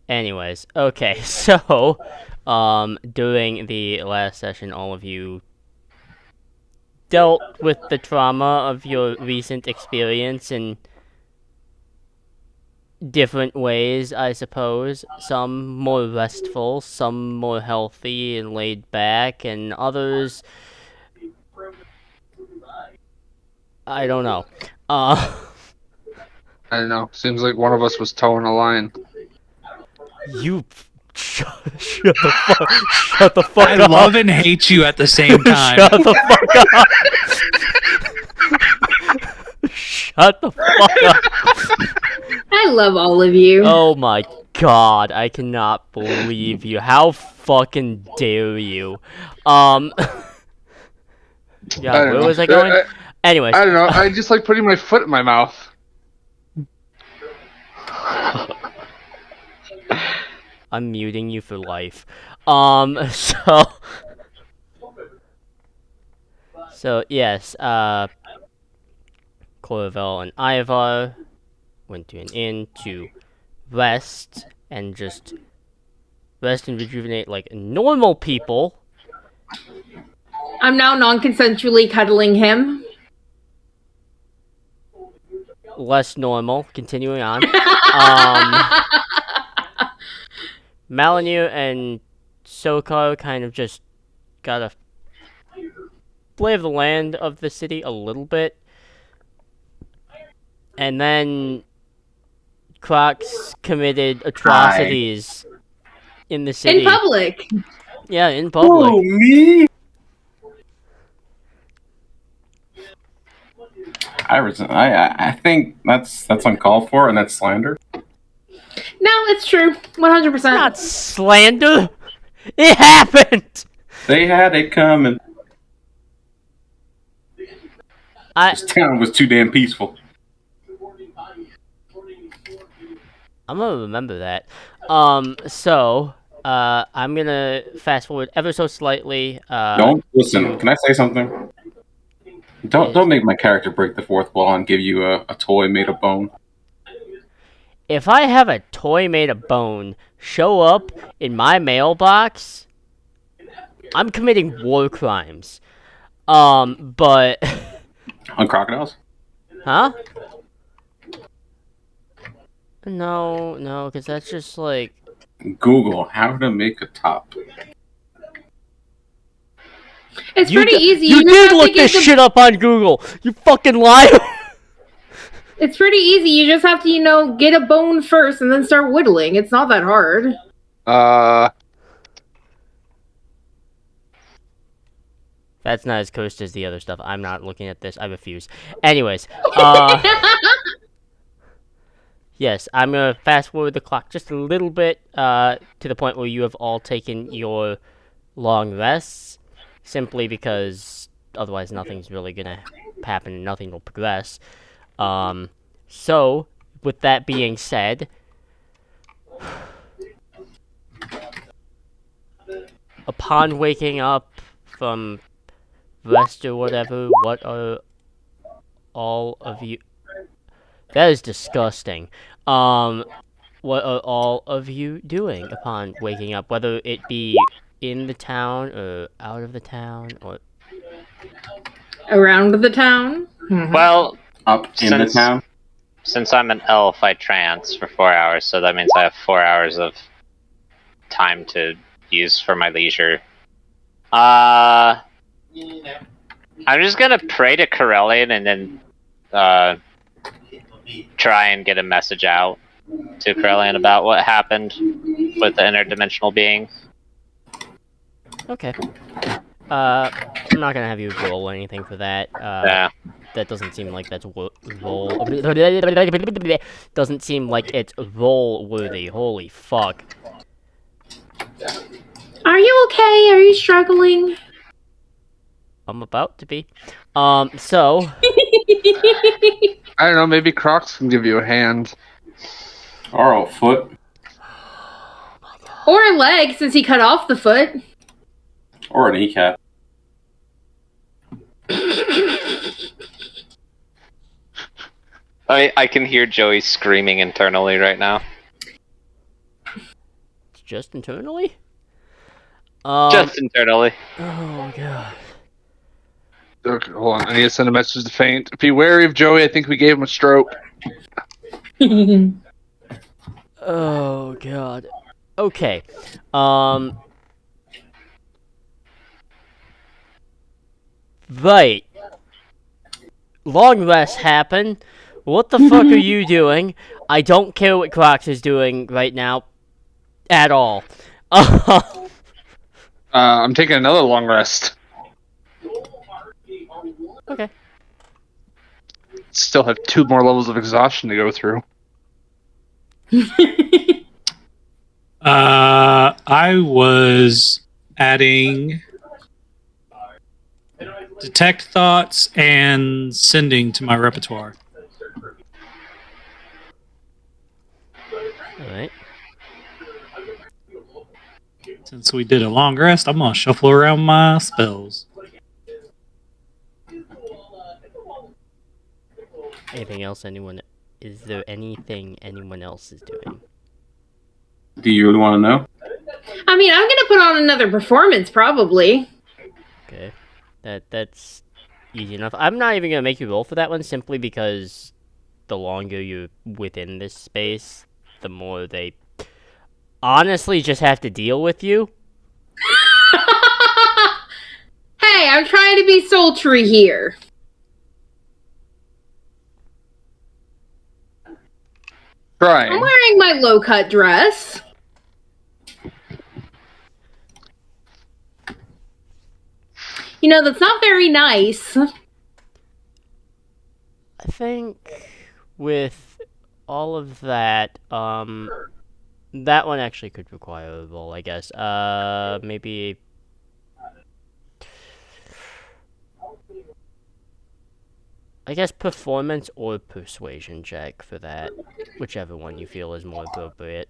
Anyways, okay, so, during the last session, all of you dealt with the trauma of your recent experience in different ways, I suppose. Some more restful, some more healthy and laid back, and others, I don't know. I don't know. Seems like one of us was towing a line. You shut the I fuck love up. and hate you at the same time. Shut the fuck up. Shut the fuck up. I love all of you. Oh my god, I cannot believe you. How fucking dare you? I God, don't where know. was I going? Anyways, I don't know. I just like putting my foot in my mouth. I'm muting you for life. So yes, Corval and Ivar went to an inn to rest and just rest and rejuvenate like normal people. I'm now non-consensually cuddling him. Less normal. Continuing on. Malinu and Sokar kind of just got a lay of the land of the city a little bit. And then Crocs committed atrocities in the city. In public. Yeah, in public. Who, me? I think that's uncalled for and that's slander. No, it's true. 100%. Not slander. It happened. They had it coming. This town was too damn peaceful. I'm gonna remember that. So, I'm gonna fast forward ever so slightly. Don't listen. Can I say something? Don't make my character break the fourth wall and give you a toy made of bone. If I have a toy made of bone show up in my mailbox, I'm committing war crimes. But On crocodiles? huh? No, because that's just like Google how to make a top. It's pretty easy. You just did have to look get this shit up on Google. You fucking liar. It's pretty easy. You just have to, get a bone first and then start whittling. It's not that hard. That's not as cursed as the other stuff. I'm not looking at this. I refuse. Anyways, yes, I'm gonna fast forward the clock just a little bit, to the point where you have all taken your long rests, simply because otherwise nothing's really gonna happen and nothing will progress. So, with that being said, upon waking up from rest or whatever, what are all of you... That is disgusting. What are all of you doing upon waking up, whether it be in the town or out of the town or... Around the town? Well, Up in the town? Since I'm an elf, I trance for 4 hours, so that means I have 4 hours of time to use for my leisure. I'm just gonna pray to Corellian and then try and get a message out to Corellian about what happened with the interdimensional being. Okay. I'm not gonna have you roll anything for that. Yeah. That doesn't seem like that's roll. Doesn't seem like it's roll worthy. Holy fuck. Are you okay? Are you struggling? I'm about to be. So. I don't know. Maybe Crocs can give you a hand. Or a foot. Or a leg, since he cut off the foot. Or an kneecap. I can hear Joey screaming internally right now. just internally? Just internally. Oh god. Okay, hold on. I need to send a message to Faint. Be wary of Joey. I think we gave him a stroke. Oh god. Okay. Right. Long rest happened. What the fuck are you doing? I don't care what Crocs is doing right now. At all. I'm taking another long rest. Okay. Still have 2 more levels of exhaustion to go through. I was adding detect thoughts and sending to my repertoire. Alright. Since we did a long rest, I'm gonna shuffle around my spells. Anything else anyone... Is there anything anyone else is doing? Do you really want to know? I mean, I'm gonna put on another performance, probably. Okay. That's easy enough. I'm not even gonna make you roll for that one, simply because the longer you're within this space, the more they honestly just have to deal with you. Hey, I'm trying to be sultry here. I'm Trying. wearing my low-cut dress. You know, that's not very nice. I think with all of that, that one actually could require a roll, I guess. Maybe... I guess performance or persuasion check for that. Whichever one you feel is more appropriate.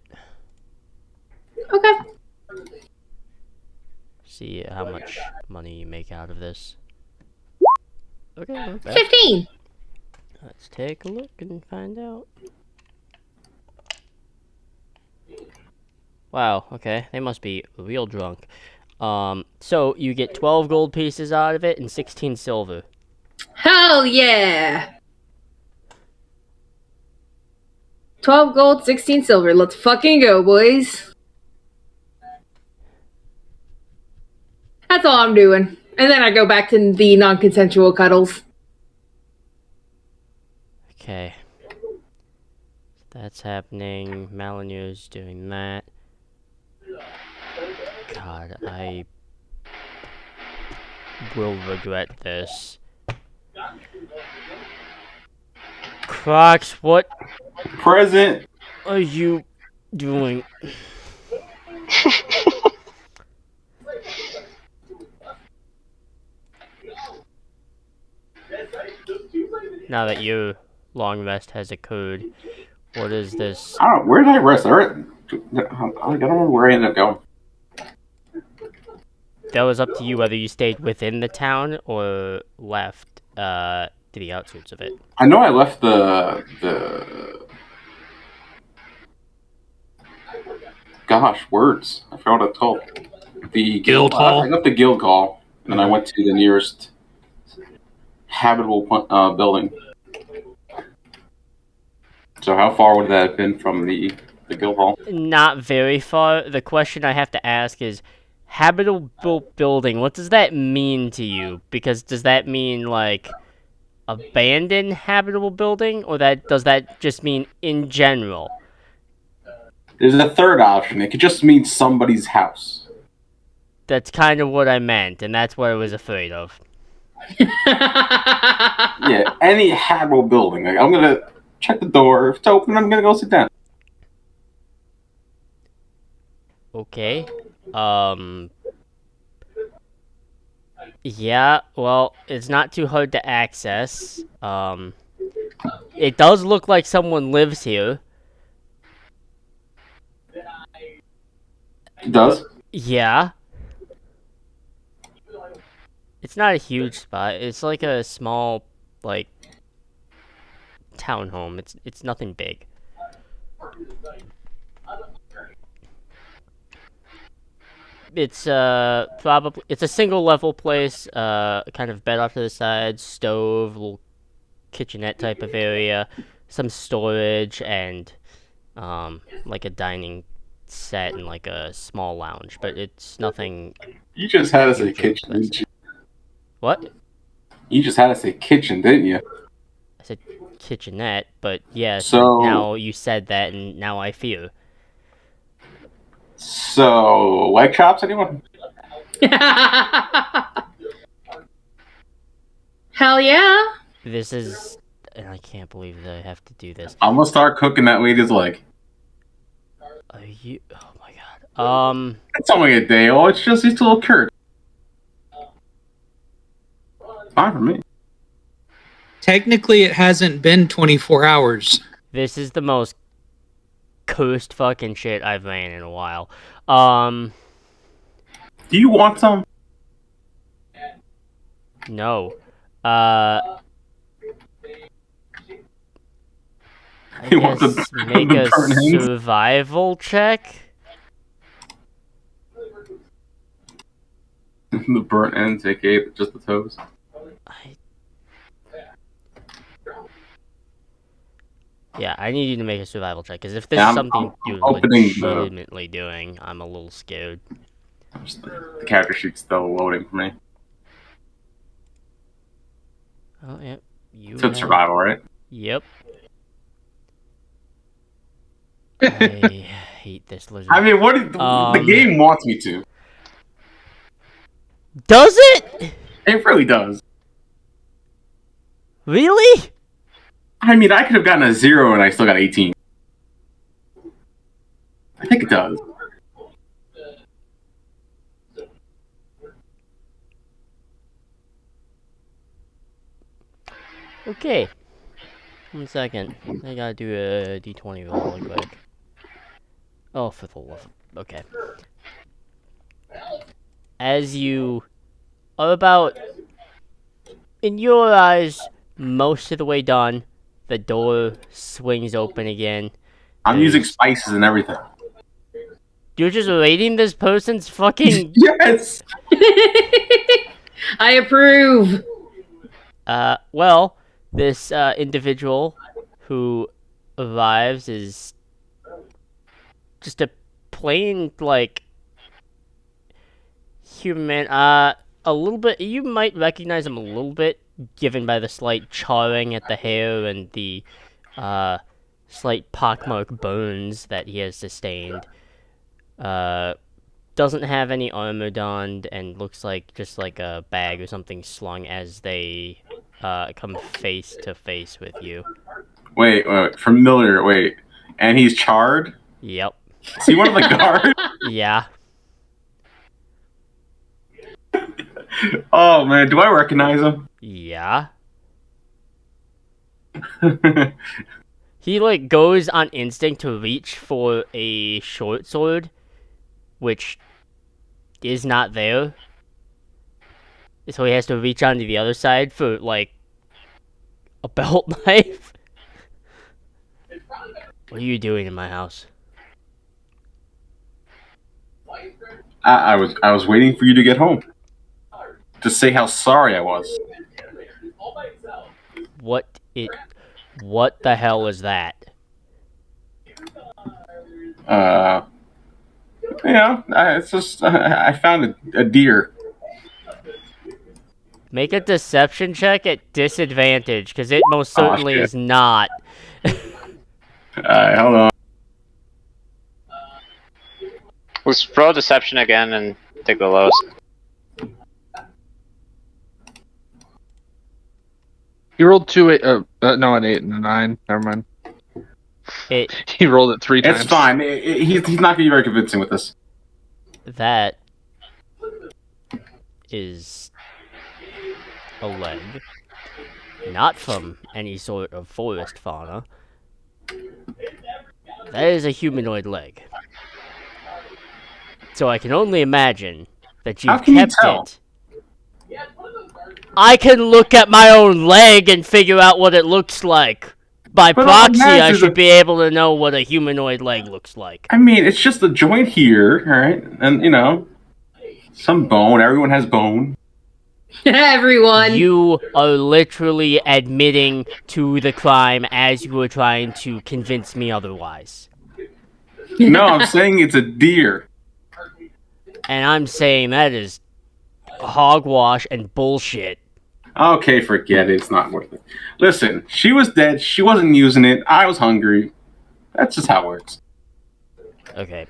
Okay. See how much money you make out of this. Okay, not bad. 15. Let's take a look and find out. Wow, okay. They must be real drunk. So you get 12 gold pieces out of it and 16 silver. Hell yeah! 12 gold, 16 silver. Let's fucking go, boys. That's all I'm doing. And then I go back to the non-consensual cuddles. Okay. That's happening. Malinur's doing that. God, I will regret this. Crocs, what Present. are you doing? Now that your long rest has occurred, what is this? I don't. Where did I rest? I don't remember where I ended up going. That was up to you whether you stayed within the town or left to the outskirts of it. I know I left the. Gosh, words. I forgot what it's called. The Guild hall? I left the guild hall, and I went to the nearest habitable building. So how far would that have been from the guild hall? Not very far. The question I have to ask is, habitable building, what does that mean to you? Because does that mean, like, abandoned habitable building? Or does that just mean in general? There's a third option. It could just mean somebody's house. That's kind of what I meant, and that's what I was afraid of. Yeah, any habitable building. Like, I'm gonna check the door. If it's open, I'm gonna go sit down. Okay. Yeah, well, it's not too hard to access. It does look like someone lives here. It does. Yeah. It's not a huge spot. It's like a small, like, townhome. It's nothing big. it's probably it's a single level place, kind of bed off to the side, stove, little kitchenette type of area, some storage, and like a dining set and like a small lounge, but it's nothing. You just had us say hugely kitchen, didn't you? What? You just had us say kitchen, didn't you? I said kitchenette, but yes, So- now you said that, and now I fear. So, leg chops, anyone? Hell yeah. This is, and I can't believe that I have to do this. I'm gonna start cooking that lady's leg. Are you? Oh my god. It's only a day old. It's just a little curd. Fine for me. Technically, it hasn't been 24 hours. This is the most cursed fucking shit I've ran in a while. Do you want some? No. I You want the- guess make the a burnt ends? survival check. The burnt ends, aka just the toes. Yeah, I need you to make a survival check, because if this Yeah, is I'm- something I'm you're opening the- legitimately doing, I'm a little scared. The character sheet's still loading for me. Oh, yep. You So it's survival, right? Yep. I hate this lizard. I mean, what is, the game wants me to. Does it? It really does. Really? I mean, I could have gotten a 0 and I still got 18. I think it does. Okay. 1 second. I gotta do a d20 roll really quick. Oh, for the love. Okay. As you are about, in your eyes, most of the way done, the door swings open again. I'm using spices and everything. You're just raiding this person's fucking. Yes! I approve. Well, this individual who arrives is just a plain, like, human. A little bit. You might recognize him a little bit, given by the slight charring at the hair and the slight pockmark burns that he has sustained. Doesn't have any armor donned and looks like just like a bag or something slung as they come face to face with you. Wait, familiar, wait. And he's charred? Yep. Is he one of the guards? Yeah. Oh man, do I recognize him? Yeah. He like goes on instinct to reach for a short sword, which is not there. So he has to reach onto the other side for like a belt knife. What are you doing in my house? I was waiting for you to get home. To say how sorry I was. What the hell is that? It's just I found a deer. Make a deception check at disadvantage, because it most certainly shit. is not. Alright, hold on. Let's roll deception again and take the lowest. He rolled an 8 and a 9. Never mind. He rolled it 3 times. It's fine. He's not gonna be very convincing with this. That is a leg. Not from any sort of forest fauna. That is a humanoid leg. So I can only imagine that How you've can you kept tell? it. I can look at my own leg and figure out what it looks like. By But proxy, I imagine should the- be able to know what a humanoid leg looks like. I mean, it's just a joint here, alright? And, Some bone. Everyone has bone. Everyone. You are literally admitting to the crime as you were trying to convince me otherwise. No, I'm saying it's a deer. And I'm saying that is hogwash and bullshit. Okay, forget it. It's not worth it. Listen, she was dead. She wasn't using it. I was hungry. That's just how it works. Okay.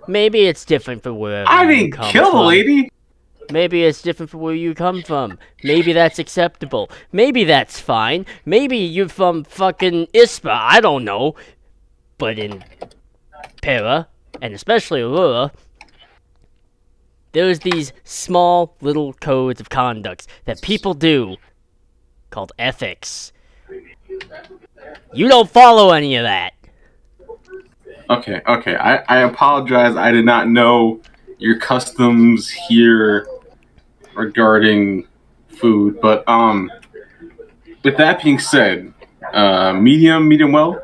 Maybe it's different for wherever I you didn't come kill the from. lady. Maybe it's different from where you come from. Maybe that's acceptable. Maybe that's fine. Maybe you're from fucking Ispa. I don't know. But in Para, and especially Aurora, there's these small little codes of conduct that people do called ethics. You don't follow any of that. Okay. I apologize. I did not know your customs here regarding food. But with that being said, medium well.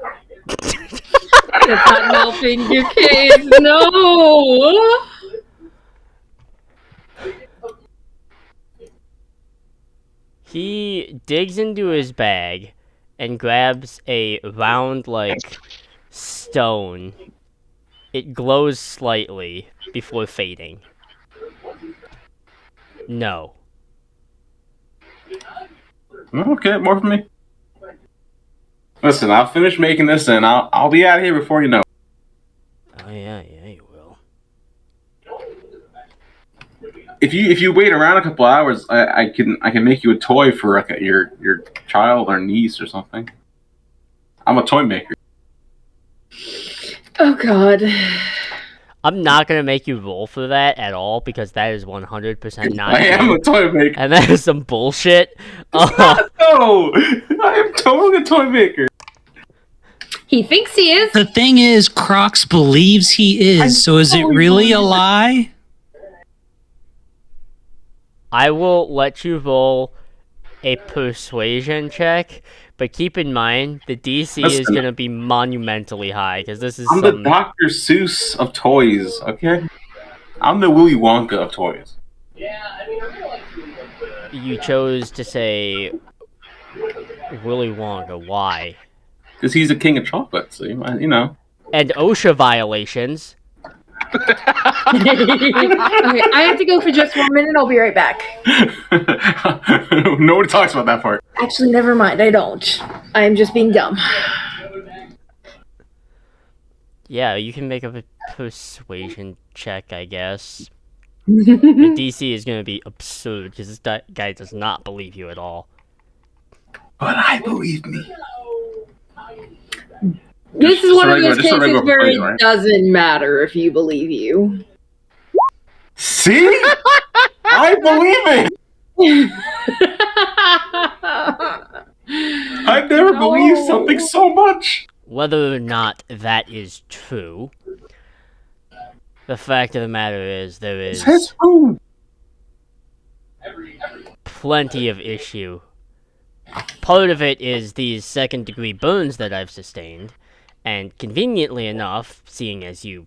That's not helping your case. No. He digs into his bag and grabs a round, like, stone. It glows slightly before fading. No. Okay, more for me. Listen, I'll finish making this and I'll be out of here before you know. Oh yeah, you will. If you wait around a couple hours, I can make you a toy for like your child or niece or something. I'm a toy maker. Oh God. I'm not gonna make you roll for that at all because that is 100% not I am true. a toy maker. And that is some bullshit. No, I am totally a toy maker. He thinks he is. The thing is, Crocs believes he is, so is it really a lie? I will let you roll a persuasion check, but keep in mind the DC is Listen. gonna be monumentally high because this is I'm some. the Dr. Seuss of toys. Okay, I'm the Willy Wonka of toys. You chose to say Willy Wonka. Why? Because he's the king of chocolate. So you know. And OSHA violations. Okay, I have to go for just 1 minute. I'll be right back. Nobody talks about that part. Actually, never mind. I don't. I'm just being dumb. Yeah, you can make a persuasion check, I guess. The DC is going to be absurd because this guy does not believe you at all. But I believe me. This is one of those just a cases regular where play, it right? doesn't matter if you believe you. See? I believe it! I've never believed something so much! Whether or not that is true, the fact of the matter is there is Says who? plenty of issue. Part of it is these second-degree burns that I've sustained, and conveniently enough, seeing as you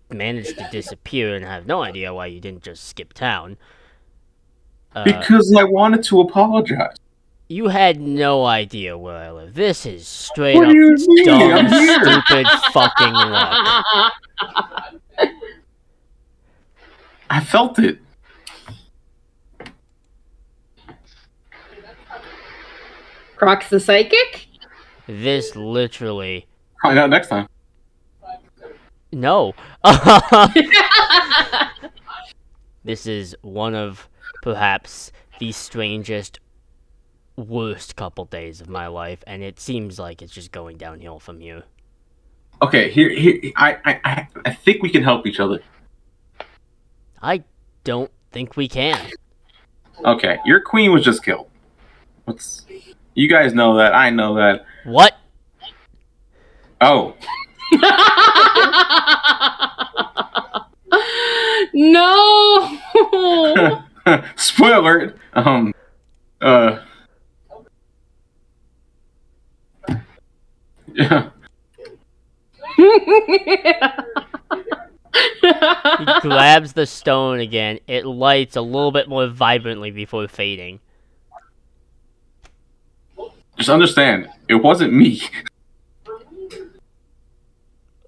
managed to disappear and have no idea why you didn't just skip town. Because I wanted to apologize. You had no idea where I live. This is straight What up do you mean? dumb, I'm here. stupid fucking luck. I felt it. Crocs the psychic? This literally... Find out next time. No. This is one of, perhaps, the strangest, worst couple days of my life, and it seems like it's just going downhill from here. Okay, here. I think we can help each other. I don't think we can. Okay, your queen was just killed. You guys know that. I know that. What? Oh. No! Spoiler alert. Yeah. grabs the stone again. It lights a little bit more vibrantly before fading. Just understand, it wasn't me.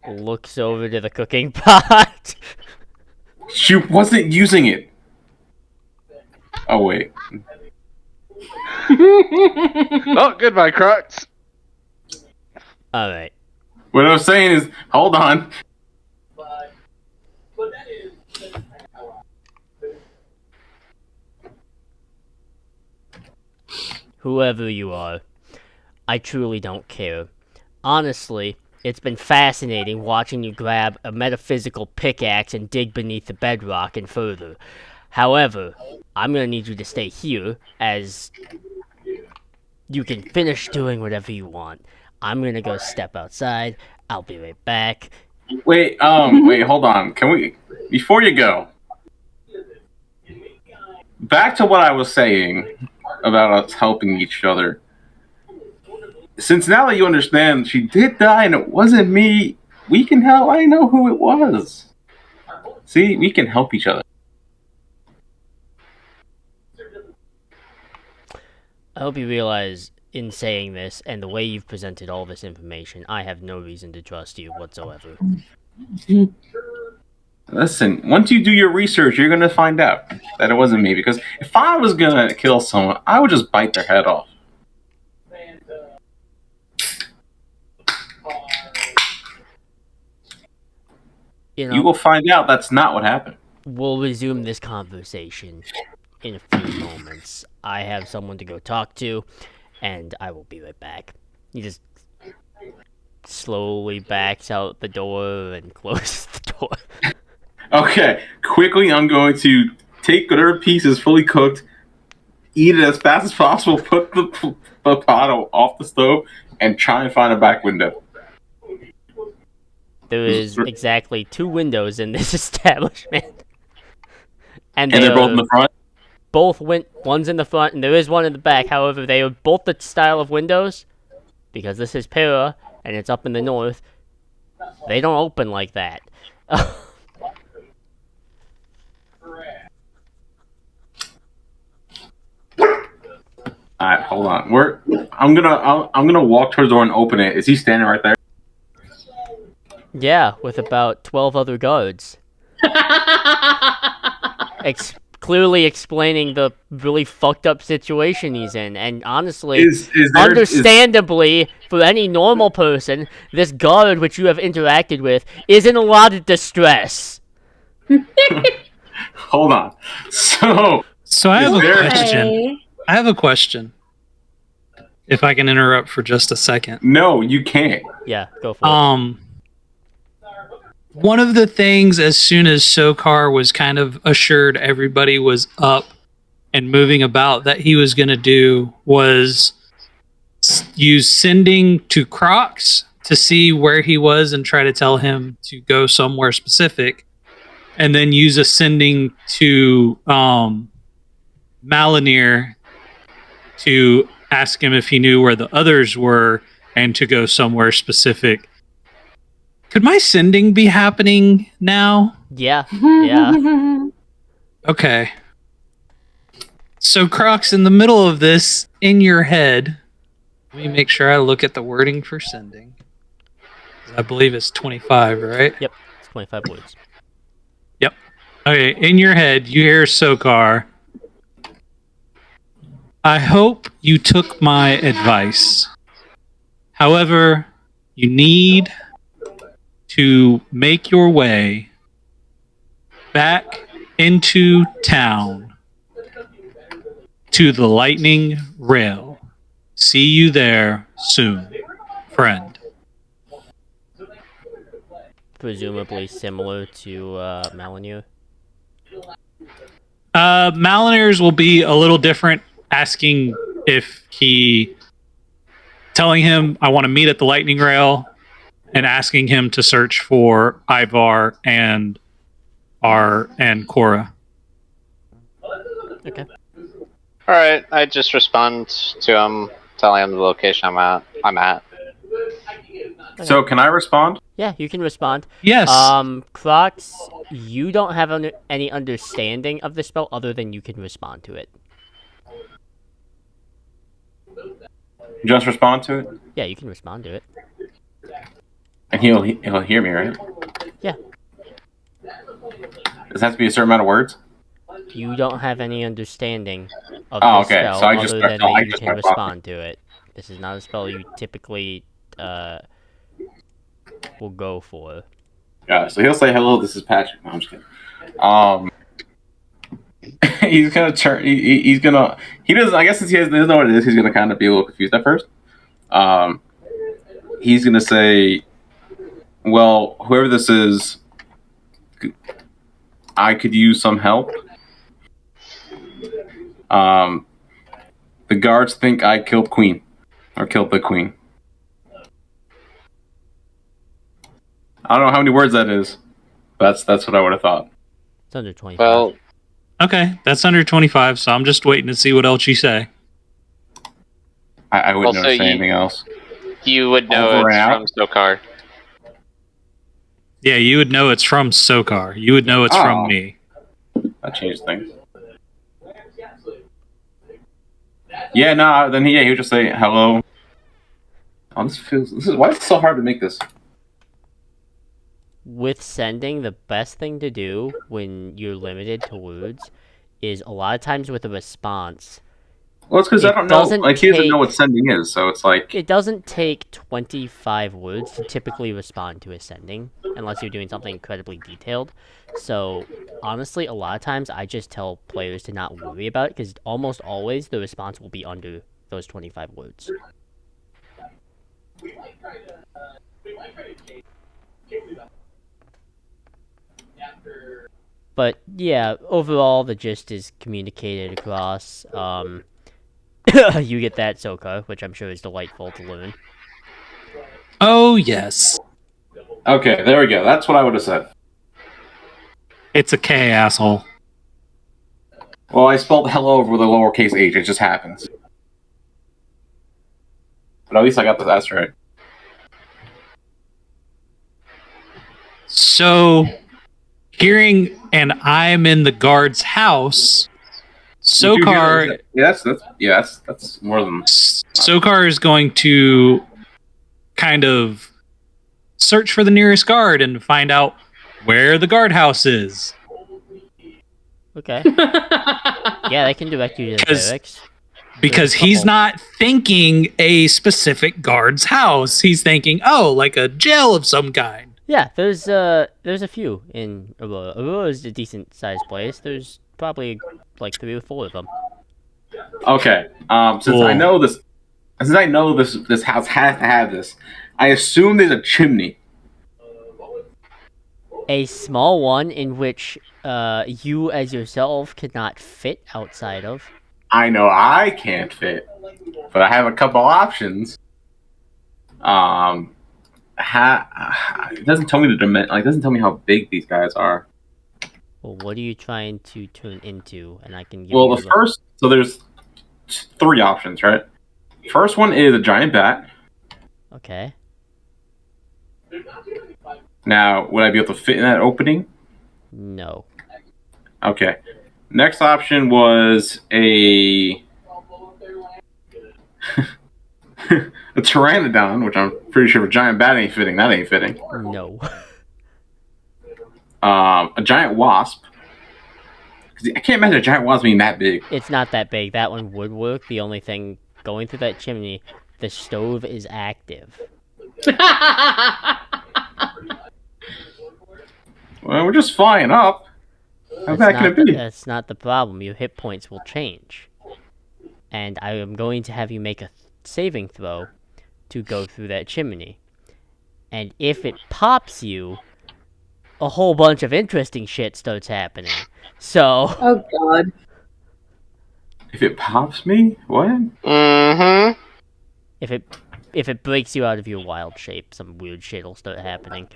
Looks over to the cooking pot. She wasn't using it. Oh, wait. Oh, goodbye, Crocs. Alright. What I was saying is, hold on. Whoever you are, I truly don't care. Honestly, it's been fascinating watching you grab a metaphysical pickaxe and dig beneath the bedrock and further. However, I'm gonna need you to stay here, as you can finish doing whatever you want. I'm gonna go step outside. I'll be right back. Wait, hold on. Can we, before you go, back to what I was saying about us helping each other. Since now that you understand she did die and it wasn't me, we can help. I know who it was. See, we can help each other. I hope you realize, in saying this, and the way you've presented all this information, I have no reason to trust you whatsoever. Listen, once you do your research, you're gonna find out that it wasn't me. Because if I was gonna kill someone, I would just bite their head off. You will find out that's not what happened. We'll resume this conversation in a few moments. I have someone to go talk to, and I will be right back. He just slowly backs out the door and closes the door. Okay, quickly, I'm going to take whatever piece is fully cooked, eat it as fast as possible, put the pot off the stove, and try and find a back window. There is exactly 2 windows in this establishment. And they're both in the front? One's in the front, and there is one in the back. However, they are both the style of windows, because this is Pera, and it's up in the north. They don't open like that. Alright, hold on. I'm gonna walk towards the door and open it. Is he standing right there? Yeah, with about 12 other guards. Clearly explaining the really fucked up situation he's in. And honestly, understandably, for any normal person, this guard which you have interacted with is in a lot of distress. Hold on. So I have a question. I have a question. If I can interrupt for just a second. No, you can't. Yeah, go for it. One of the things, as soon as Sokar was kind of assured everybody was up and moving about, that he was going to do was use sending to Crocs to see where he was and try to tell him to go somewhere specific, and then use a sending to Malinir to ask him if he knew where the others were and to go somewhere specific. Could my sending be happening now? Yeah. Yeah. Okay. So, Crocs, in the middle of this, in your head, let me make sure I look at the wording for sending. I believe it's 25, right? Yep, it's 25 words. Yep. Okay, in your head, you hear Sokar. I hope you took my advice. However, you need to make your way back into town to the Lightning Rail. See you there soon, friend. Presumably similar to Malinir. Malinir's will be a little different, asking if telling him I want to meet at the Lightning Rail, and asking him to search for Ivar and Cora. Okay. Alright, I just respond to him, telling him the location I'm at. So can I respond? Yeah, you can respond. Yes. Crocs, you don't have any understanding of the spell other than you can respond to it. Just respond to it, Yeah, you can respond to it. and he'll hear me, right? Yeah. Does it have to be a certain amount of words? You don't have any understanding of Oh, the okay. spell So I just other pressed than all- that I you just can pressed all. respond to it. This is not a spell you typically will go for. Yeah. So he'll say hello. This is Patrick. No, I'm just kidding. He's gonna turn. He's gonna. He doesn't. I guess since he doesn't know what it is, he's gonna kind of be a little confused at first. He's gonna say, "Well, whoever this is, I could use some help. The guards think I killed Queen, or killed the Queen. I don't know how many words that is. That's what I would have thought. It's under 25. Well, Okay, that's under 25, so I'm just waiting to see what else you say. I wouldn't Also, know to say you- anything else. you would know Over it's and from Sokar. Yeah, you would know it's from Sokar. You would know it's Oh. from me. That changed things. Yeah, no. Then he would just say hello. Oh, why is it so hard to make this? With sending, the best thing to do when you're limited to words is a lot of times with a response. Well, it's because I It don't know. doesn't Like he doesn't take- know what sending is, so it's like It doesn't take 25 words to typically respond to a sending, unless you're doing something incredibly detailed. So, honestly, a lot of times I just tell players to not worry about it, because almost always the response will be under those 25 words. But, yeah, overall, the gist is communicated across. You get that, Soka, which I'm sure is delightful to learn. Oh, yes. okay. There we go. That's what I would have said. It's a K, asshole. Well, I spelled hello with a lowercase h. It just happens. But at least I got the S right. So, hearing and I'm in the guard's house, Did you hear Sokar that? That's more than. Sokar is going to kind of search for the nearest guard and find out where the guardhouse is. Okay. Yeah, they can direct you to the 'Cause- barracks. Because There's a he's couple. not thinking a specific guard's house. He's thinking, oh, like a jail of some kind. Yeah, there's a few in Aurora. Aurora is a decent sized place. There's probably like 3 or 4 of them. Okay. Since Cool. I know this house has to have this. I assume there's a chimney. A small one in which you as yourself could not fit outside of. I know I can't fit, but I have a couple options. It doesn't tell me the dimension. Like, it doesn't tell me how big these guys are. Well, what are you trying to turn into? And I can give Well, you the first, so there's 3 options, right? First one is a giant bat. Okay. Now, would I be able to fit in that opening? No. Okay. Next option was a a pteranodon, which I'm pretty sure if a giant bat ain't fitting, that ain't fitting. No. A giant wasp. 'Cause I can't imagine a giant wasp being that big. It's not that big. That one would work. The only thing going through that chimney, the stove is active. Well, we're just flying up. How bad can it be? That's not the problem. Your hit points will change. And I am going to have you make a saving throw to go through that chimney. And if it pops you, a whole bunch of interesting shit starts happening. So, Oh god. If it pops me, what? Mm-hmm. if it breaks you out of your wild shape, some weird shit will start happening.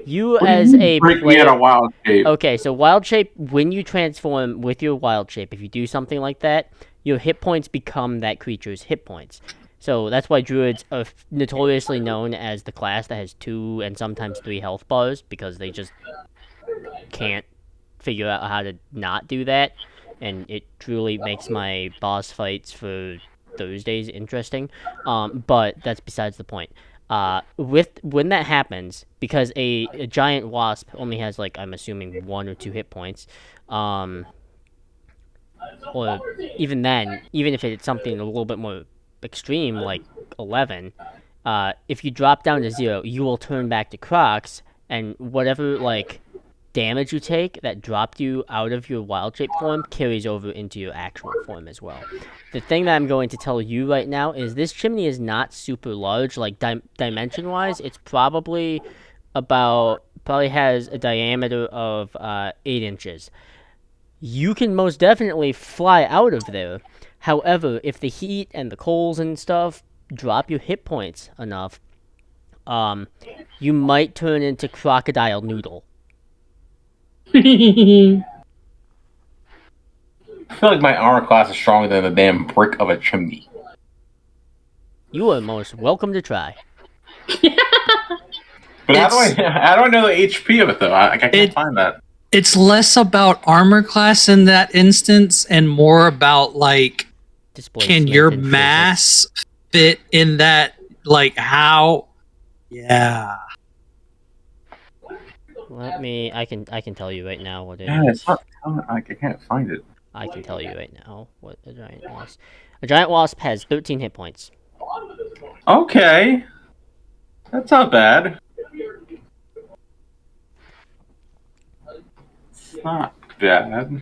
You What do as mean a break me out player. of wild shape. Okay, so wild shape, when you transform with your wild shape, if you do something like that, your hit points become that creature's hit points. So that's why druids are notoriously known as the class that has 2 and sometimes 3 health bars, because they just can't figure out how to not do that, and it truly makes my boss fights for Thursdays interesting. But that's besides the point. When that happens, because a giant wasp only has, like, I'm assuming 1 or 2 hit points, or even then, even if it's something a little bit more extreme like 11, if you drop down to 0, you will turn back to Crocs, and whatever like damage you take that dropped you out of your wild shape form carries over into your actual form as well. The thing that I'm going to tell you right now is this chimney is not super large, like dimension wise. It's probably has a diameter of 8 inches. You can most definitely fly out of there. However, if the heat and the coals and stuff drop your hit points enough, you might turn into Crocodile Noodle. I feel like my armor class is stronger than the damn brick of a chimney. You are most welcome to try. But how do I know the HP of it though? I can't find that. It's less about armor class in that instance and more about like, can your mass fit in that? Like how? Yeah. I can tell you right now what it Yeah, is. it's not. I can't find it. I can tell you right now what a giant wasp. A giant wasp has 13 hit points. Okay, that's not bad. It's not bad.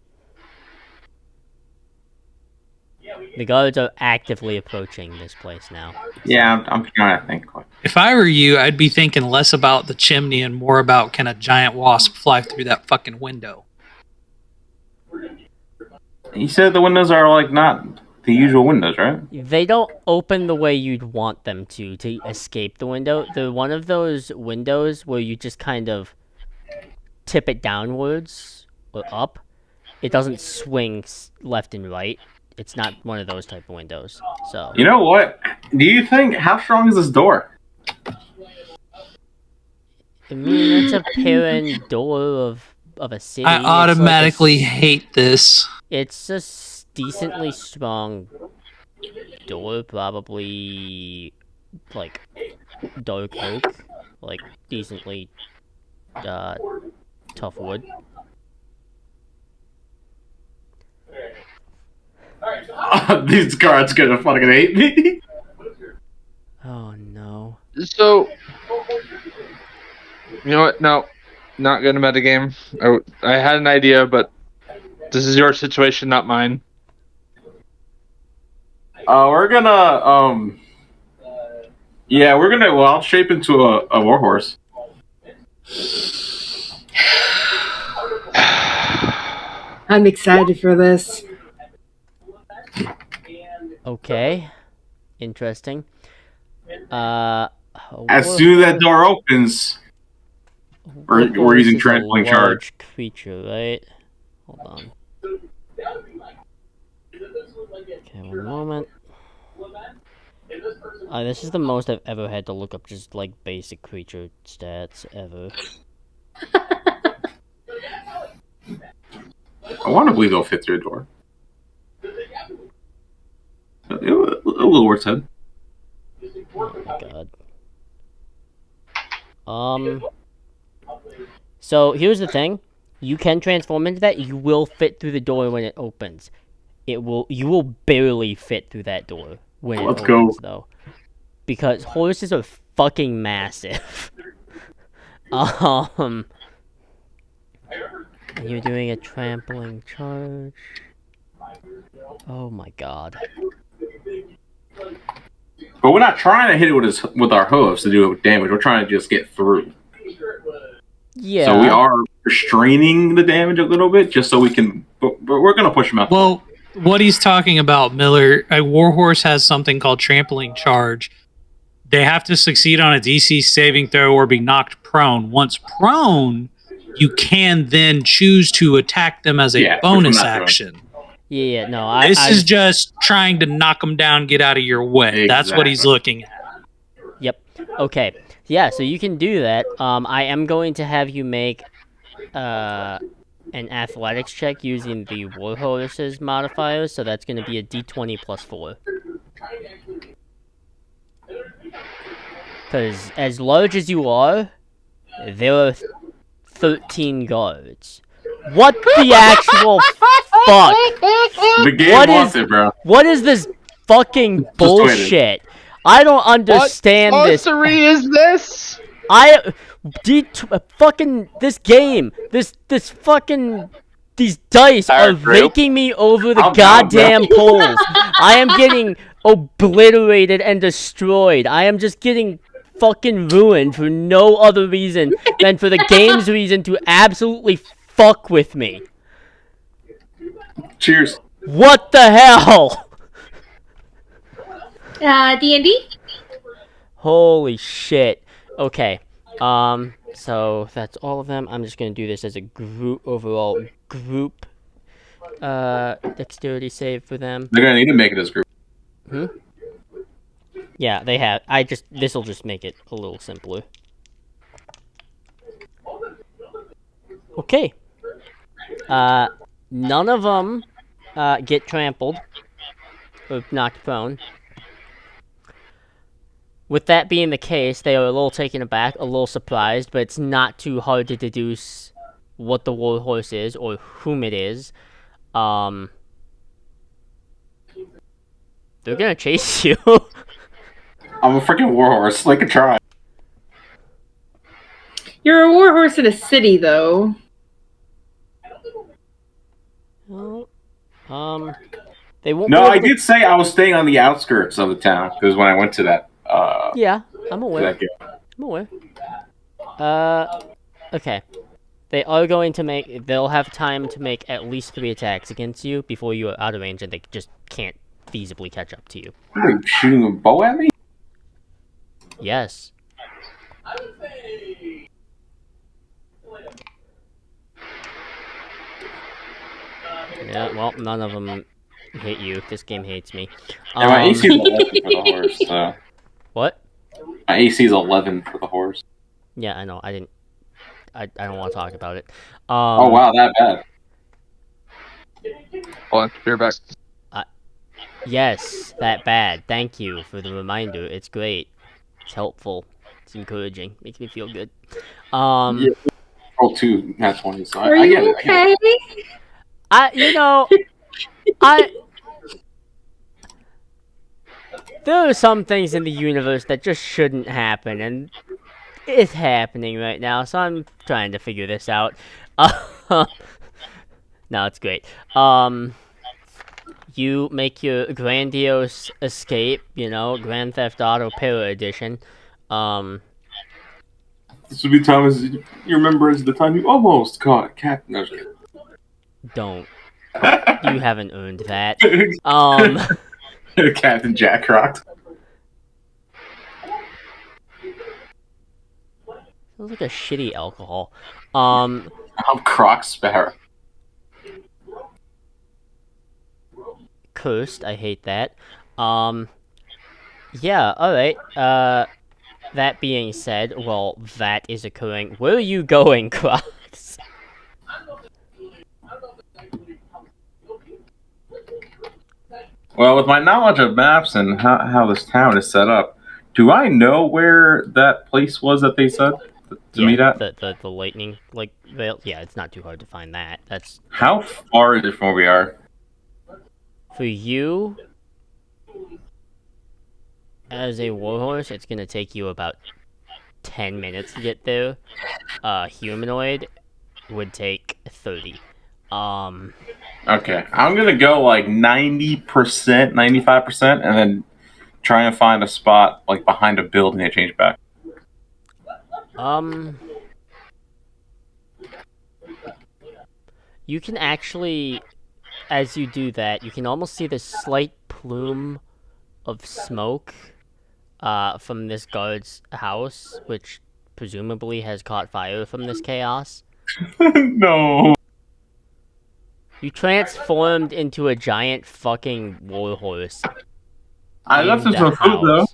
The guards are actively approaching this place now. Yeah, I'm trying to think. If I were you, I'd be thinking less about the chimney and more about can a giant wasp fly through that fucking window. You said the windows are like not the usual windows, right? They don't open the way you'd want them to escape the window. They're one of those windows where you just kind of tip it downwards or up. It doesn't swing left and right. It's not one of those type of windows. So you know what? Do you think how strong is this door? I mean, it's a parent door of a city. I automatically hate this. It's a decently strong door, probably like dark oak, like decently tough wood. These guards gonna fucking hate me. Oh no. So, you know what? No, not gonna metagame. I had an idea, but this is your situation, not mine. We're gonna we're gonna wild shape into a warhorse. I'm excited for this. Okay. Interesting. As soon as that door opens, we're using trampling charge. Creature, right? Hold on. Okay, one moment. This is the most I've ever had to look up just like basic creature stats ever. I want to believe they'll fit through a door. A little worse head. Oh my god. So here's the thing: you can transform into that. You will fit through the door when it opens. You will barely fit through that door when it opens, though, because horses are fucking massive. You're doing a trampling charge. Oh my god. But we're not trying to hit it with our hooves to do damage. We're trying to just get through. Yeah. So we are restraining the damage a little bit, just so we can. But we're gonna push them out. Well, what he's talking about, Miller, a warhorse has something called trampling charge. They have to succeed on a DC saving throw or be knocked prone. Once prone, you can then choose to attack them as a bonus action. Yeah, no, This is just trying to knock him down, get out of your way. That's what he's Exactly. looking at. Yep. Okay. Yeah, so you can do that. I am going to have you make an athletics check using the Warhorse's modifiers, so that's going to be a d20 plus 4. Because as large as you are, there are 13 guards. What the actual fuck? The game What wants is- it, bro. What is this fucking Just wait it. bullshit? I don't understand this. Sorcery is this? Fucking this game, this fucking these dice are Alright, Drew. raking me over the I'm down, goddamn poles. I am getting obliterated and destroyed. I am just getting fucking ruined for no other reason than for the game's reason to absolutely fuck with me. Cheers. What the hell? D&D? Holy shit. Okay. So that's all of them. I'm just gonna do this as a overall group dexterity save for them. They're gonna need to make it as group. Yeah, they have. This'll just make it a little simpler. Okay. None of them get trampled or knocked prone. With that being the case, they are a little taken aback, a little surprised, but it's not too hard to deduce what the warhorse is or whom it is. They're gonna chase you. I'm a freaking warhorse. Like a try. You're a warhorse in a city, though. Well, they won't. No, be I able to- did say I was staying on the outskirts of the town because when I went to that, Yeah, I'm aware. that game. I'm aware. Okay. They are going to make. They'll have time to make at least 3 attacks against you before you are out of range, and they just can't feasibly catch up to you. Are you shooting a bow at me? Yes. Yeah, well, none of them hit you. This game hates me. And my AC is 11 for the horse. So. What? My AC is 11 for the horse. Yeah, I know. I don't want to talk about it. Oh wow, that bad. Hold on, beer back. Yes, that bad. Thank you for the reminder. It's great. It's helpful. It's encouraging. Makes me feel good. Yeah. Roll 2 nat 20. So Are I get you it. I get it. okay? There are some things in the universe that just shouldn't happen, and it's happening right now, so I'm trying to figure this out. No, it's great. You make your grandiose escape, Grand Theft Auto Para Edition. This would be Thomas. You remember as the time you almost caught Captain. No, Don't. You haven't earned that. Captain Jack Rocked. Sounds like a shitty alcohol. I'm Croc Sparrow. Cursed. I hate that. Yeah. All right. That being said, well, that is occurring. Where are you going, Crocs? Well, with my knowledge of maps and how this town is set up, do I know where that place was that they said to meet at? The lightning veil. Yeah, it's not too hard to find that. That's How far is it from where we are? for you. As a warhorse, it's gonna take you about 10 minutes to get there. Humanoid would take 30. Okay, I'm gonna go like 90%, 95%, and then try and find a spot like behind a building and change back. You can actually, as you do that, you can almost see this slight plume of smoke from this guard's house, which presumably has caught fire from this chaos. No. You transformed into a giant fucking warhorse. I left in him some the food though. house.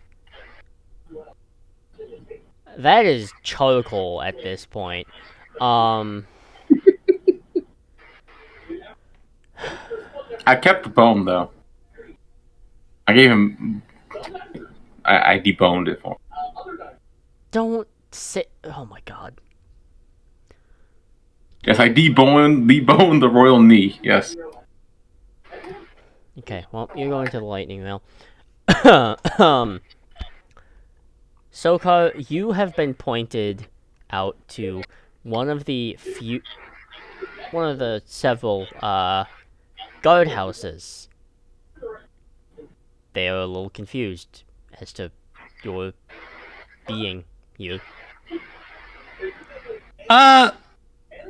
That is charcoal at this point. I kept the bone though. I gave him. I deboned it for him. Don't say. Oh my god. Yes, I deboned the royal knee. Yes. Okay, well, you're going to the lightning mill. Sokar, you have been pointed out to one of the several guardhouses. They are a little confused as to your being here.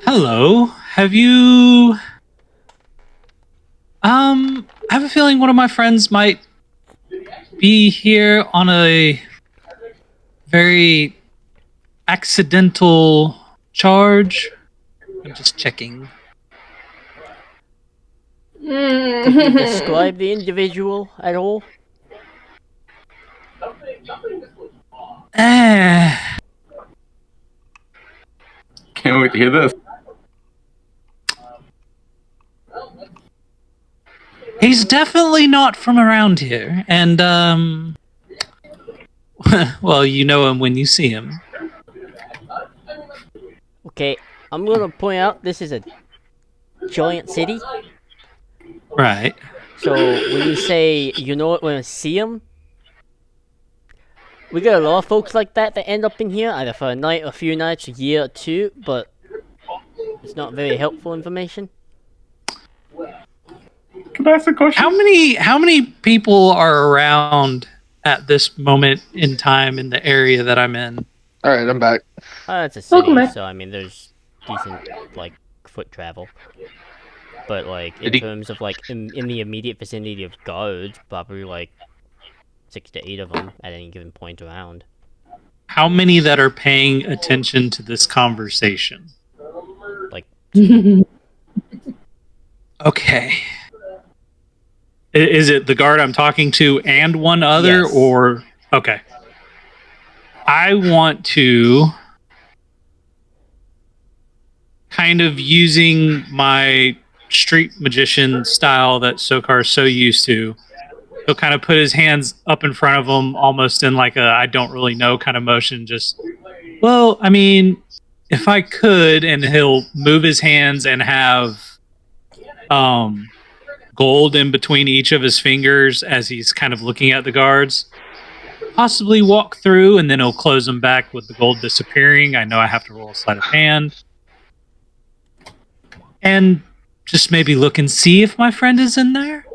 Hello. Have you I have a feeling one of my friends might be here on a very accidental charge. I'm just checking. Could you describe the individual at all? Can't wait to hear this. He's definitely not from around here, and well, you know him when you see him. Okay, I'm gonna point out this is a giant city. Right. So when you say you know it when I see him, we got a lot of folks like that end up in here either for a night, a few nights, a year or two, but it's not very helpful information. Can I ask a question? How many people are around at this moment in time in the area that I'm in? All right, I'm back. It's a Welcome city, back. so I mean, there's decent like foot travel. But like in Did he- terms of like in the immediate vicinity of guards, probably like 6 to 8 of them at any given point around. How many that are paying attention to this conversation? Like Okay. Is it the guard I'm talking to and one other, Yes. or okay? I want to kind of using my street magician style that Sokar's so used to. He'll kind of put his hands up in front of him, almost in like a I don't really know kind of motion. Just, well, I mean, if I could, and he'll move his hands and have gold in between each of his fingers as he's kind of looking at the guards. Possibly walk through, and then he'll close them back with the gold disappearing. I know I have to roll a sleight of hand. And just maybe look and see if my friend is in there.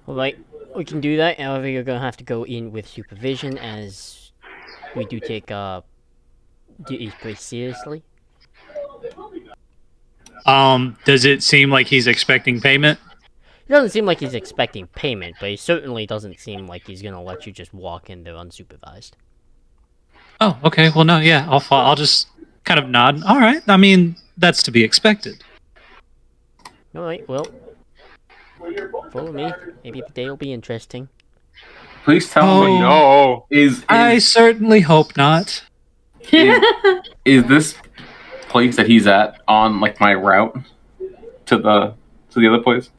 Alright, we can do that, however you're gonna have to go in with supervision as we do take duties pretty seriously. Does it seem like he's expecting payment? It doesn't seem like he's expecting payment, but he certainly doesn't seem like he's gonna let you just walk in there unsupervised. Oh, okay. Well, no, yeah, I'll just kind of nod. All right. I mean, that's to be expected. Alright, well, follow me. Maybe the day will be interesting. Please tell me. No. I certainly hope not. Is this place that he's at on like my route to the other place?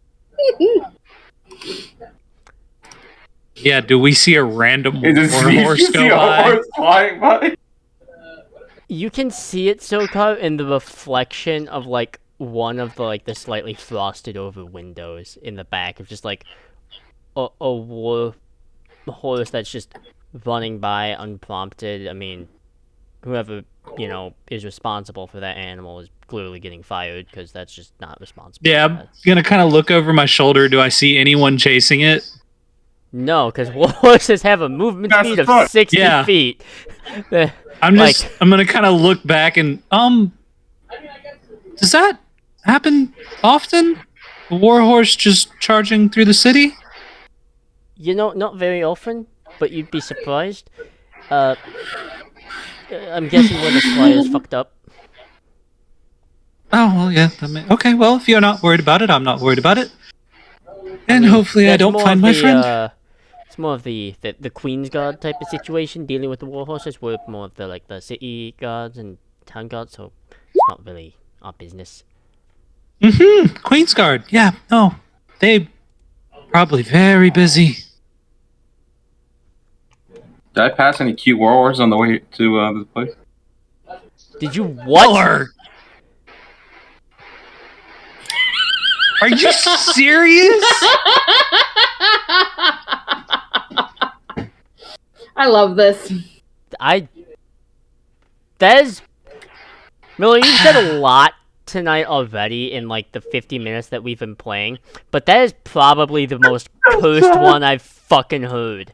Yeah, do we see a random Is this, horse you see go a by? horse flying by? You can see it, Sokar, in the reflection of like one of the like the slightly frosted over windows in the back of just like a horse that's just running by unprompted. I mean, whoever is responsible for that animal is clearly getting fired because that's just not responsible. Yeah, I'm gonna kind of look over my shoulder. Do I see anyone chasing it? No, because horses have a movement That's speed the of fuck. 60 Yeah. feet. I'm gonna kind of look back and does that happen often? A war horse just charging through the city? Not very often, but you'd be surprised. I'm guessing where the flyers fucked up. Oh, well, yeah. Okay, well, if you're not worried about it, I'm not worried about it. And mean, hopefully I that's don't more find of my the, friend. It's more of the Queen's Guard type of situation, dealing with the war horses. We're more of the city guards and town guards, so it's not really our business. Mm-hmm. Queen's Guard. Yeah, no. They probably very busy. Did I pass any cute warlords on the way to this place? Did you what? Or are you serious? I love this. Miller, you've said a lot tonight already in like the 50 minutes that we've been playing, but that is probably the most cursed one I've fucking heard.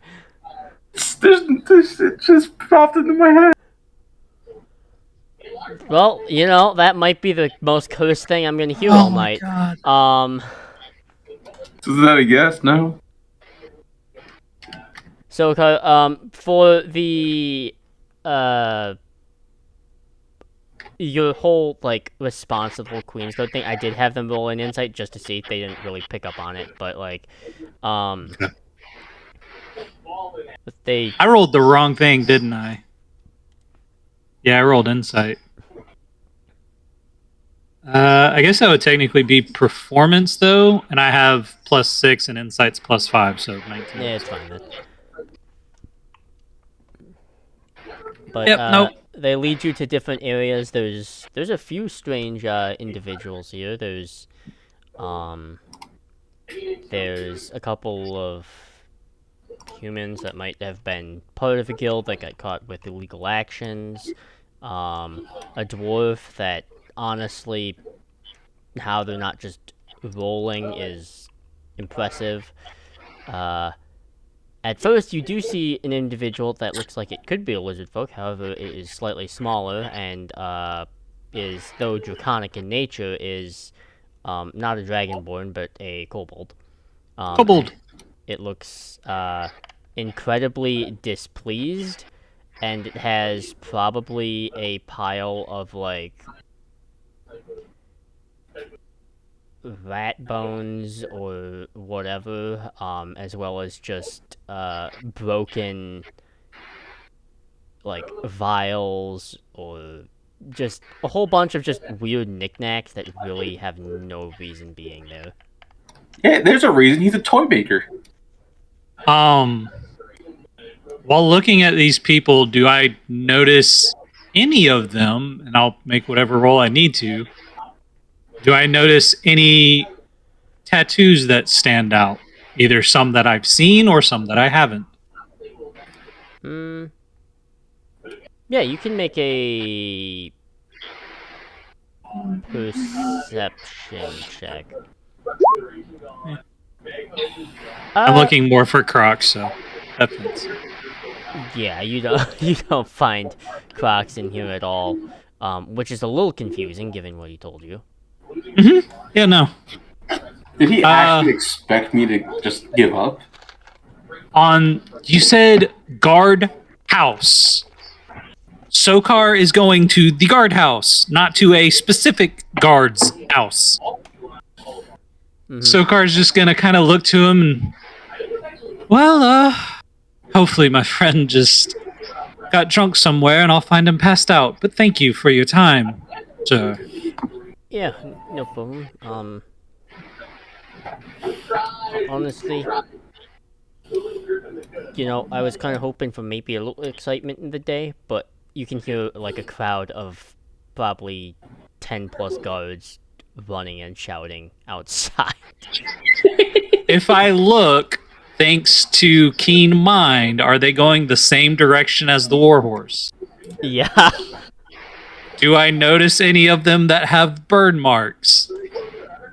It just popped into my head. Well, that might be the most cursed thing I'm gonna hear Oh all my night. God. Is that a guess? No. So, for the, your whole, like, response to the whole Queen's Code thing, I did have them roll an insight just to see if they didn't really pick up on it, but, like, I rolled the wrong thing, didn't I? Yeah, I rolled insight. I guess that would technically be performance, though, and I have +6 and insight's +5, so 19. Yeah, it's fine then. But, Yep, nope. they lead you to different areas. There's a few strange, individuals here. There's a couple of humans that might have been part of a guild that got caught with illegal actions. A dwarf that, honestly, how they're not just rolling is impressive. At first, you do see an individual that looks like it could be a lizard folk, however, it is slightly smaller, and, though draconic in nature, is, not a dragonborn, but a kobold. Kobold. It looks, incredibly displeased, and it has probably a pile of, like, rat bones or whatever, as well as just, broken, like, vials, or just a whole bunch of just weird knickknacks that really have no reason being there. Yeah, there's a reason he's a toy maker. While looking at these people, do I notice any of them, and I'll make whatever roll I need to, do I notice any tattoos that stand out? Either some that I've seen or some that I haven't. Yeah, you can make a perception check. I'm looking more for Crocs, so that fits. Yeah, you don't find Crocs in here at all, which is a little confusing given what he told you. Mm-hmm. Yeah, no. Did he actually expect me to just give up? You said guard house. Sokar is going to the guard house, not to a specific guard's house. Mm-hmm. Sokar's just gonna kind of look to him and, well, hopefully my friend just got drunk somewhere and I'll find him passed out. But thank you for your time, sir. Yeah, no problem. Honestly, I was kind of hoping for maybe a little excitement in the day, but you can hear, like, a crowd of probably 10 plus guards running and shouting outside. If I look, thanks to keen mind, are they going the same direction as the warhorse? Yeah. Do I notice any of them that have burn marks?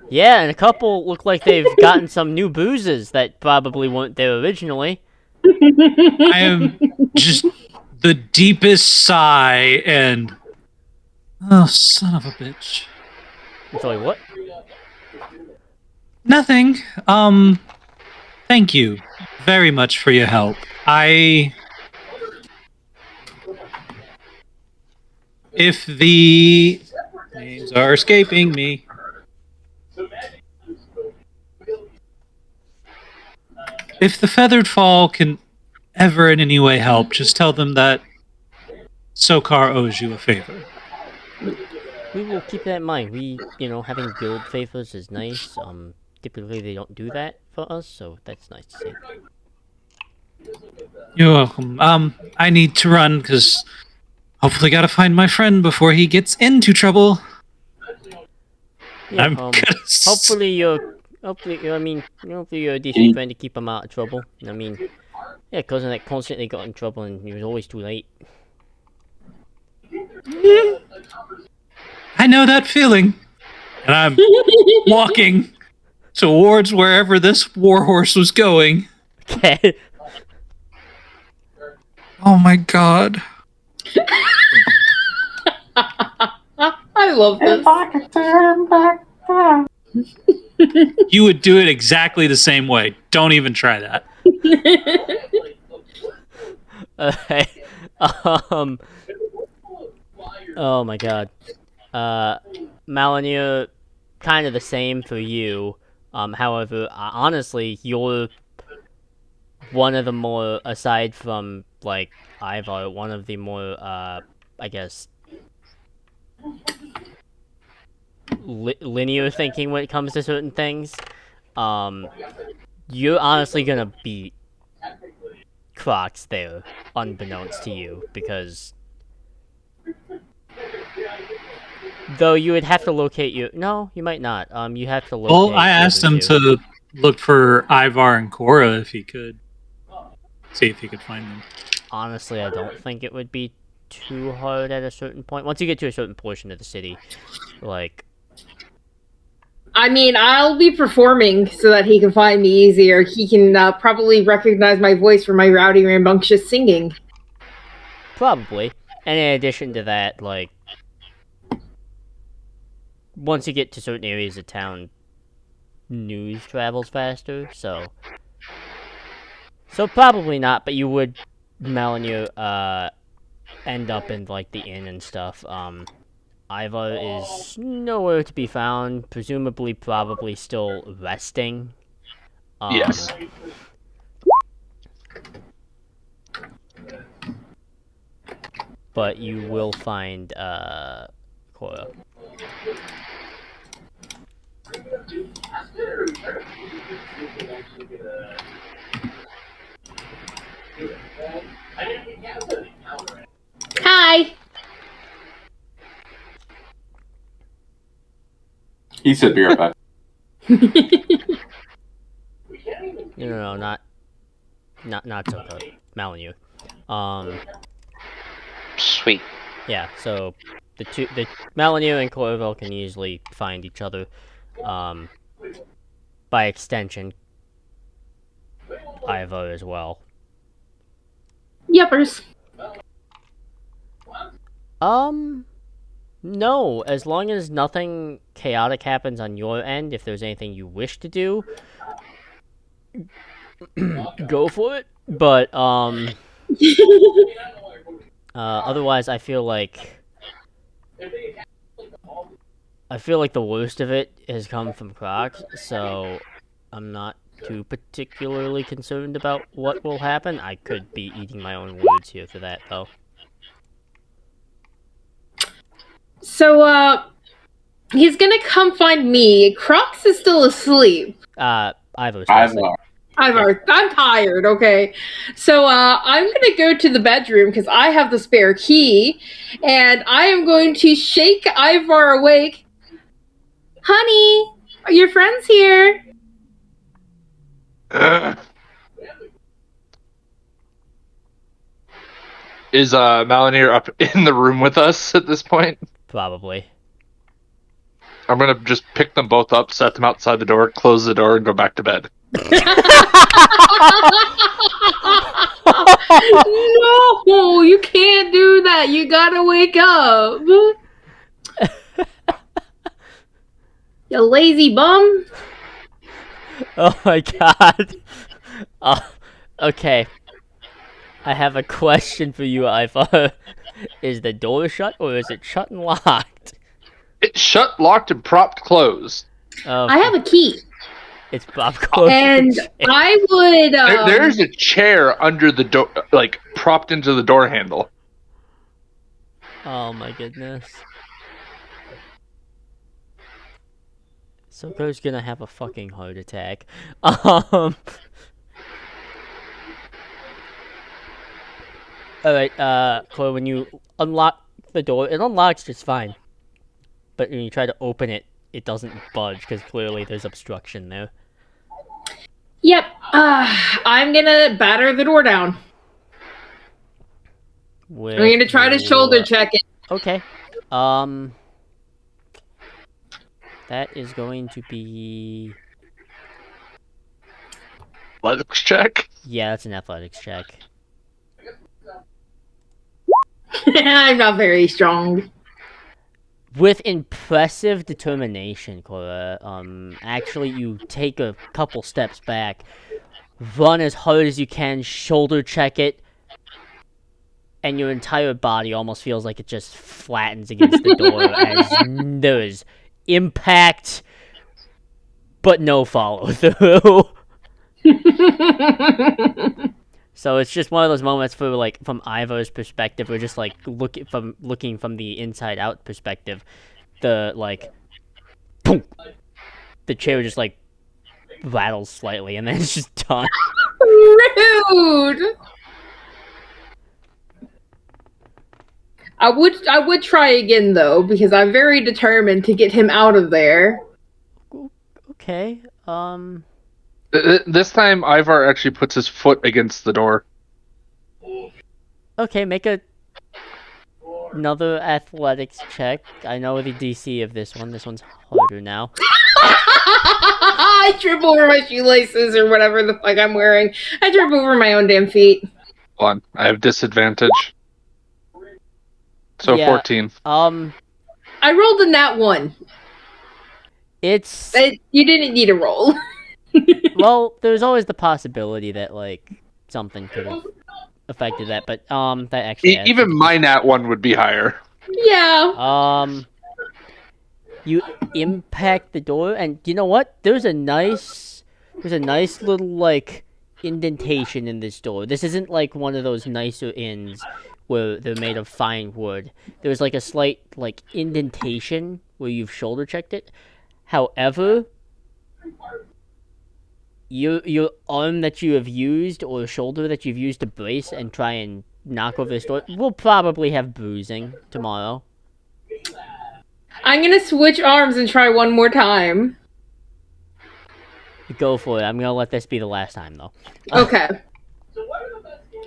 Yeah, and a couple look like they've gotten some new bruises that probably weren't there originally. I am just the deepest sigh and... Oh, son of a bitch. Sorry, what? Nothing. Thank you very much for your help. if the names are escaping me. If the feathered fall can ever in any way help, just tell them that Sokar owes you a favor. We will keep that in mind. We, having guild favors is nice. Typically they don't do that for us, so that's nice to see. You're welcome. I need to run because hopefully gotta find my friend before he gets into trouble. Yeah, hopefully you're a decent friend to keep him out of trouble. I mean, yeah, cousin that constantly got in trouble and he was always too late. I know that feeling. And I'm walking towards wherever this warhorse was going. Okay. Oh my god. I love this. If I could turn back time. You would do it exactly the same way. Don't even try that. Okay. Oh my god. Malinir, kind of the same for you. However, honestly, you're one of the more, aside from, like, Ivar, one of the more, I guess, linear thinking when it comes to certain things. You're honestly gonna beat Crocs there, unbeknownst to you, because though you would have to locate your... No, you might not. You have to locate... Well, I asked him to look for Ivar and Cora if he could. See if he could find them. Honestly, I don't think it would be too hard at a certain point. Once you get to a certain portion of the city, like... I mean, I'll be performing so that he can find me easier. He can probably recognize my voice from my rowdy, rambunctious singing. Probably. And in addition to that, like... Once you get to certain areas of town, news travels faster, so... So probably not, but you would, Malinir, end up in, like, the inn and stuff. Ivar is nowhere to be found, presumably probably still resting. Yes. But you will find, Cora. Hi! He said be right back. No, not so good. Malinir. Sweet. Yeah, so the Malinir and Corval can easily find each other. By extension, Ivar as well. Yuppers. No, as long as nothing chaotic happens on your end, if there's anything you wish to do, go for it. But, otherwise I feel like the worst of it has come from Crocs, so I'm not too particularly concerned about what will happen. I could be eating my own words here for that, though. So, he's gonna come find me. Crocs is still asleep. Ivar's I'm tired, okay? So, I'm gonna go to the bedroom because I have the spare key, and I am going to shake Ivar awake. Honey, are your friends here? Is Malinir up in the room with us at this point? Probably. I'm gonna just pick them both up, set them outside the door, close the door, and go back to bed. No, you can't do that. You gotta wake up. You lazy bum. Oh my god. Okay. I have a question for you, Ivar. Is the door shut or is it shut and locked? It's shut, locked, and propped closed. Oh, I have a key. it's Bob closed. And I would. There's a chair under the door, like propped into the door handle. Oh my goodness. Soko's gonna have a fucking heart attack. Alright, Chloe, when you unlock the door, it unlocks just fine. But when you try to open it, it doesn't budge, because clearly there's obstruction there. Yep. I'm gonna batter the door down. With I'm gonna try to shoulder your- check it. Okay. That is going to be... Athletics check. Yeah, that's an athletics check. I'm not very strong. With impressive determination, Cora, actually you take a couple steps back, run as hard as you can, shoulder check it, and your entire body almost feels like it just flattens against the door as there is impact, but no follow through. So it's just one of those moments for like from Ivor's perspective, we're just like looking from the inside out perspective, the like, boom, the chair just like rattles slightly and then it's just done. Rude. I would try again though, because I'm very determined to get him out of there. Okay. This time, Ivar actually puts his foot against the door. Okay, make another athletics check. I know the DC of this one. This one's harder now. I trip over my shoelaces or whatever the fuck I'm wearing. I trip over my own damn feet. Hold on, I have disadvantage. So Yeah, 14. I rolled a nat 1. It's You didn't need a roll. well, there's always the possibility that like something could have affected that, but that actually adds Even to- my nat 1 would be higher. Yeah. You impact the door, and you know what? There's a nice little like indentation in this door. This isn't like one of those nicer inns where they're made of fine wood. There's like a slight like indentation where you've shoulder checked it. However, your arm that you have used or shoulder that you've used to brace and try and knock over this door will probably have bruising tomorrow. I'm gonna switch arms and try one more time. Go for it. I'm gonna let this be the last time though. Okay.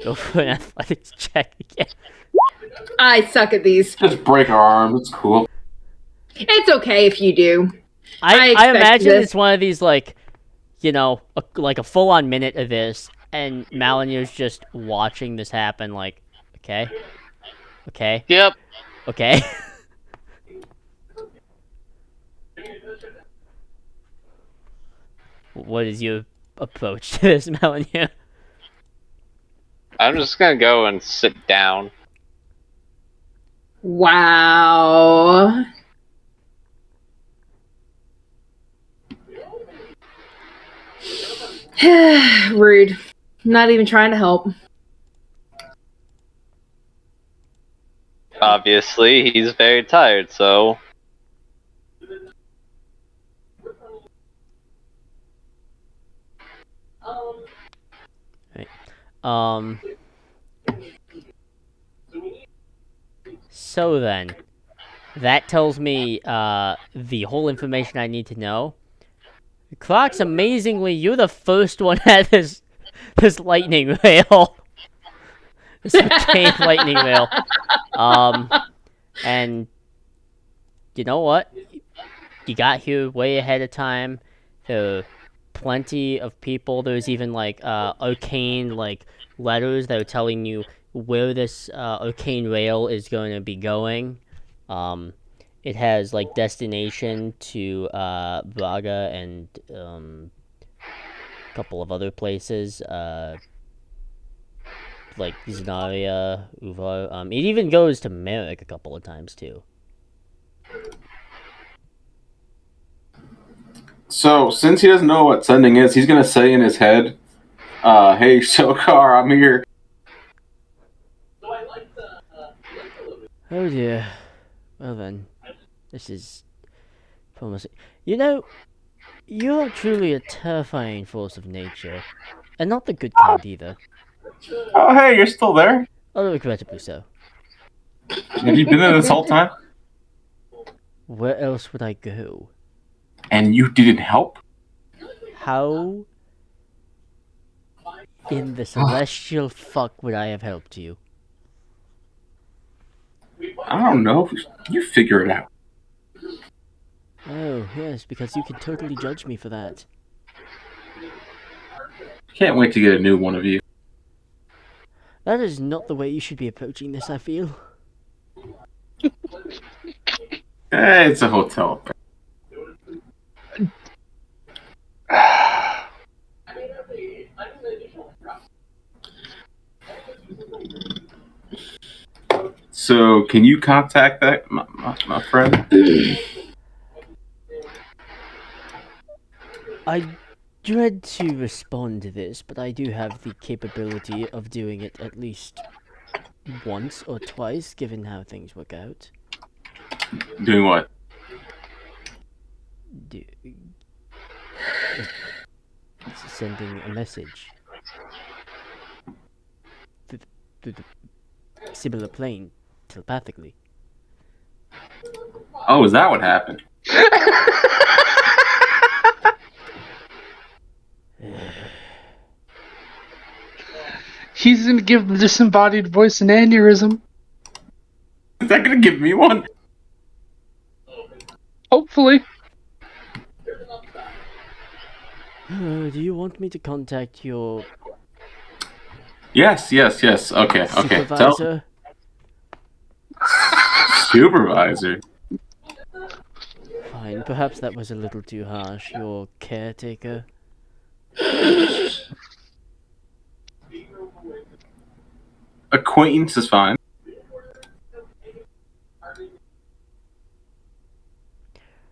Go for an athletics check again. I suck at these. Just break our arms. It's cool. It's okay if you do. I I imagine expected it. it's one of these like, you know, like a full-on minute of this, and Malinier's just watching this happen. Like, okay, Yep. okay. What is your approach to this, Malinier? I'm just gonna go and sit down. Wow. Rude. Not even trying to help. Obviously, he's very tired, so So then, that tells me the whole information I need to know. Crocs, amazingly, you're the first one at this lightning rail. This arcane lightning rail. And you know what? You got here way ahead of time. There are plenty of people. There's even like arcane like letters that are telling you where this arcane rail is going to be going. It has like destination to Braga and a couple of other places. like Zanaria, Uvar. It even goes to Merrick a couple of times too. So, since he doesn't know what sending is, he's gonna say in his head, "Hey, Shokar, I'm here." Oh dear. Well then, this is promising. You know, you are truly a terrifying force of nature, and not the good kind either. Oh, hey, you're still there? Although regrettably so. Have you been there this whole time? Where else would I go? And you didn't help? How in the celestial fuck would I have helped you? I don't know. You figure it out. Oh, yes, because you can totally judge me for that. Can't wait to get a new one of you. That is not the way you should be approaching this, I feel. Hey, it's a hotel. So, can you contact that my friend? I dread to respond to this, but I do have the capability of doing it at least once or twice, given how things work out. Doing what? Sending a message to the similar plane telepathically. Oh, is that what happened? He's gonna give the disembodied voice an aneurysm. Is that gonna give me one? Hopefully. Do you want me to contact your Yes. Okay. supervisor? Supervisor. Fine, perhaps that was a little too harsh. Your caretaker? Acquaintance is fine.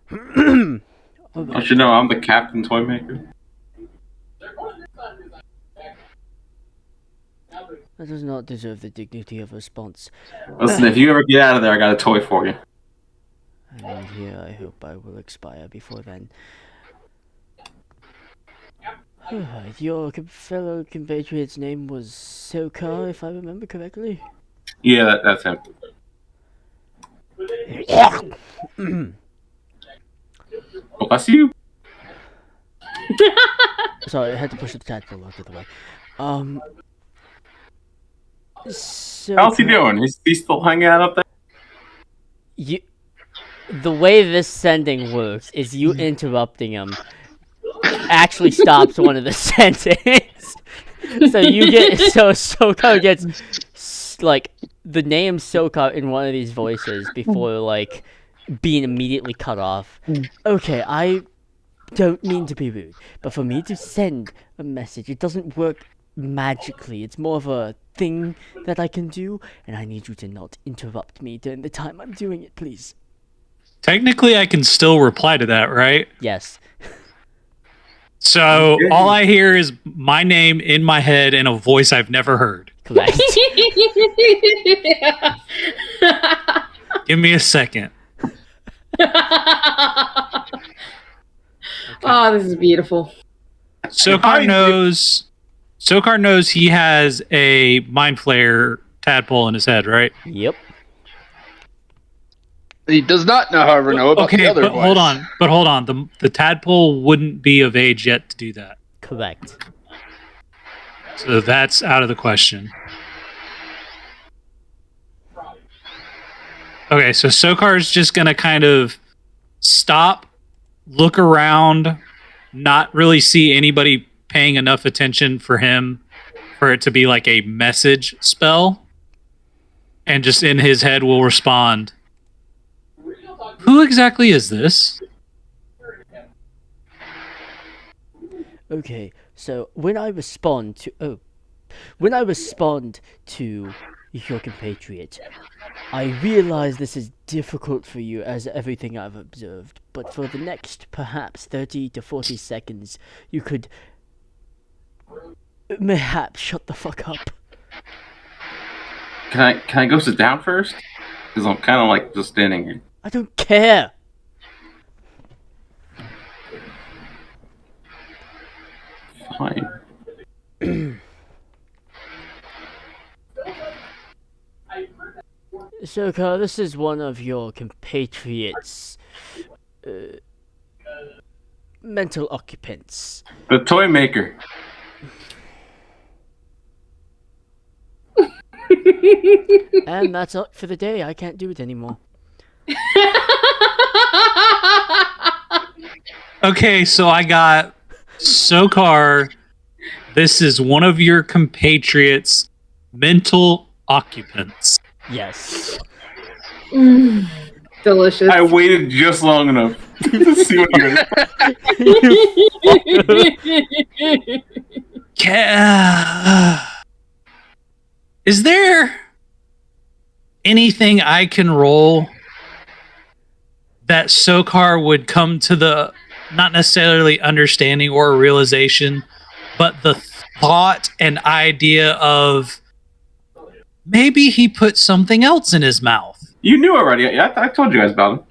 I should know I'm the captain toy maker. That does not deserve the dignity of response. Listen, if you ever get out of there, I got a toy for you. And here I hope I will expire before then. Alright, your fellow compatriot's name was Sokar, if I remember correctly? Yeah, that's him. Bless you. Sorry, I had to push the tadpole out of the way. How's he doing? Is he still hanging out up there? The way this sending works is you interrupting him actually stops one of the sentences. So you get Sokar gets like the name Sokar in one of these voices before like being immediately cut off. Okay, I don't mean to be rude, but for me to send a message, it doesn't work magically. It's more of a thing that I can do, and I need you to not interrupt me during the time I'm doing it, please. Technically, I can still reply to that, right? Yes. So all I hear is my name in my head and a voice I've never heard. Correct. Give me a second. Oh, this is beautiful. Sokar knows he has a mind flayer tadpole in his head, right? Yep. He does not, however, know about the other voice. Hold on. The tadpole wouldn't be of age yet to do that. Correct. So that's out of the question. Okay, so Sokar's just gonna kind of stop, look around, not really see anybody paying enough attention for him for it to be like a message spell, and just in his head will respond, "Who exactly is this?" Okay, so when I respond to... Oh, When I respond to your compatriot, I realize this is difficult for you as everything I've observed, but for the next perhaps 30 to 40 seconds, you could mayhaps shut the fuck up. Can I go sit down first? Because I'm kind of like just standing here. I don't care. Fine. Sokar, this is one of your compatriots' mental occupants. The toy maker. And that's it for the day. I can't do it anymore. Okay, so I got Sokar. This is one of your compatriots' mental occupants. Yes. Delicious. I waited just long enough to see what you're Is there anything I can roll that Sokar would come to the not necessarily understanding or realization, but the thought and idea of maybe he put something else in his mouth? You knew already. Yeah, I told you guys about him.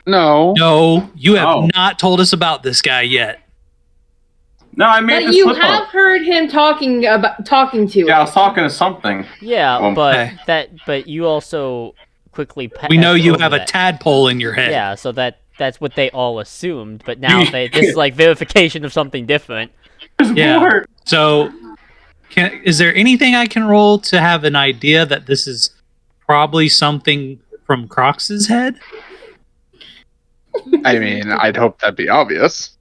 No. No, you have Oh. not told us about this guy yet. No, I made But the you slip have up. heard him talking to Yeah, I was talking to something. Yeah, Okay. but you also quickly passed We know you over have a that. tadpole in your head. Yeah, so that's what they all assumed, but now this is like verification of something different. There's Yeah. more. So, is there anything I can roll to have an idea that this is probably something from Crocs's head? I mean, I'd hope that'd be obvious.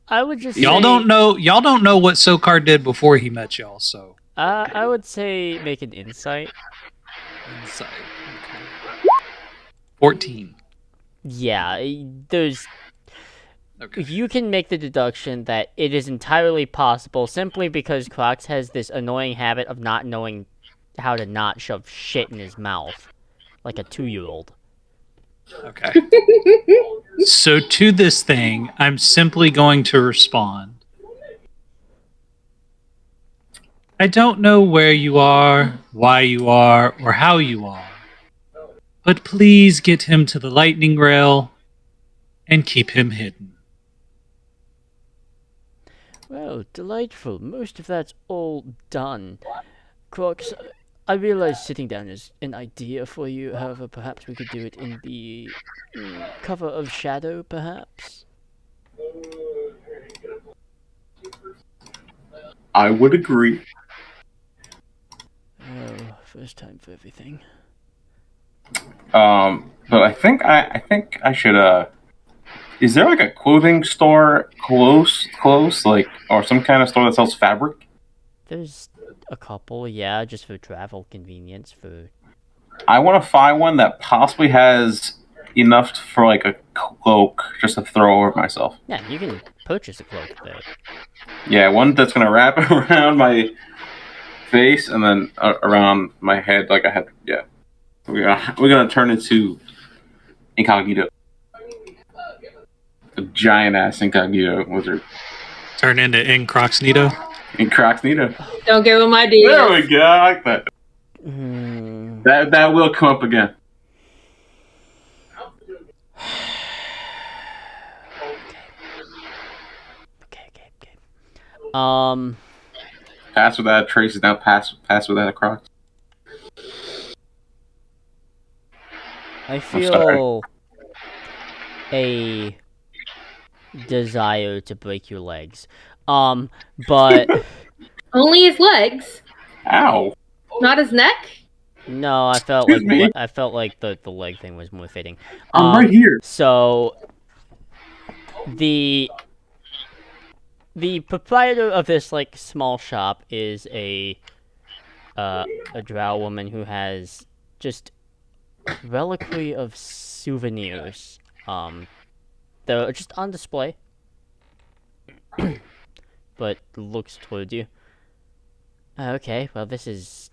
I would just Y'all say, don't know. Y'all don't know what Sokar did before he met y'all. So, I would say make an insight. insight. Okay. 14. Yeah, there's. Okay. You can make the deduction that it is entirely possible simply because Crocs has this annoying habit of not knowing how to not shove shit in his mouth, like a 2-year-old. Okay. So to this thing, I'm simply going to respond. I don't know where you are, why you are, or how you are, but please get him to the lightning rail and keep him hidden. Well, delightful. Most of that's all done. Crocs, I realize sitting down is an idea for you. However, perhaps we could do it in the cover of shadow, perhaps? I would agree. Oh, first time for everything. But I think I should. Is there like a clothing store close, like, or some kind of store that sells fabric? There's a couple, yeah, just for travel convenience. I want to find one that possibly has enough for like a cloak just to throw over myself. Yeah, you can purchase a cloak there. Yeah, one that's gonna wrap around my face and then around my head like I had. Yeah, we're gonna turn into incognito, a giant ass incognito wizard. Turn into Incroxnito. Incrognito. Don't give him ideas. There we go. I like that. That will come up again. Okay. Pass without a trace is now pass without a croc. I sorry. feel a desire to break your legs. But Only his legs, Ow. not his neck. no, I felt Excuse me? like the leg thing was more fitting. I'm right here. So the proprietor of this like small shop is a drow woman who has just reliquary of souvenirs. They're just on display. but looks toward you. Okay, well this is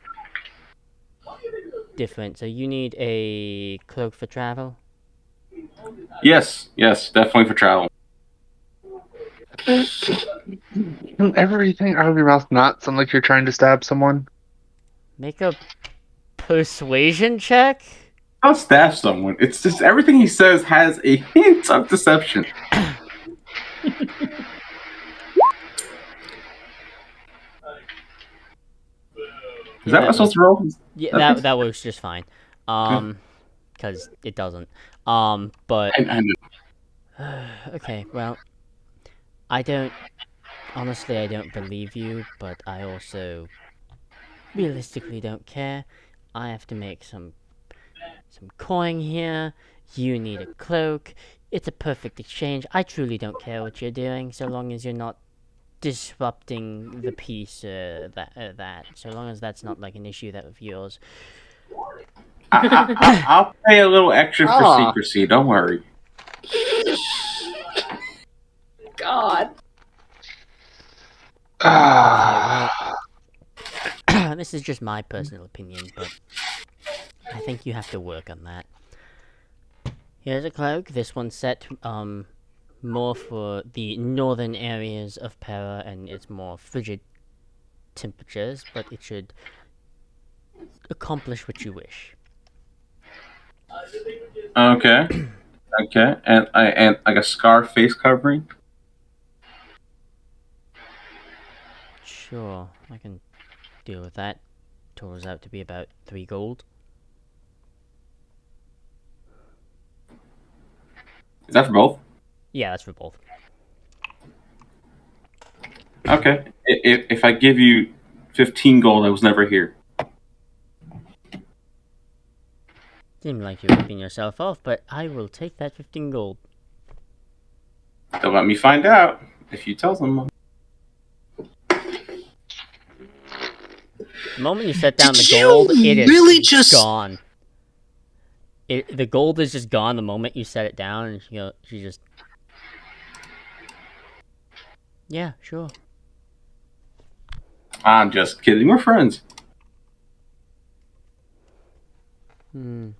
different. So you need a cloak for travel? Yes, definitely for travel. Can everything out of your mouth not sound like you're trying to stab someone? Make a persuasion check? I'll stab someone. It's just everything he says has a hint of deception. Is that what I'm supposed to roll? Yeah, that works just fine. Because it doesn't. But I know. okay, well, honestly, I don't believe you, but I also realistically don't care. I have to make some coin here. You need a cloak. It's a perfect exchange. I truly don't care what you're doing, so long as you're not disrupting the peace. That so long as that's not like an issue that of yours. I'll pay a little extra for secrecy. Don't worry. God. This is just my personal opinion, but I think you have to work on that. Here's a cloak. This one's set more for the northern areas of Para, and it's more frigid temperatures, but it should accomplish what you wish. Okay. Okay. And like a scar face covering. Sure, I can deal with that. Totals out to be about 3 gold. Is that for both? Yeah, that's for both. Okay. If I give you 15 gold, I was never here. Seemed like you're ripping yourself off, but I will take that 15 gold. They'll let me find out if you tell them. The moment you set down the gold, it is really just gone. The gold is just gone the moment you set it down, and she just... Yeah, sure. I'm just kidding. We're friends. Don't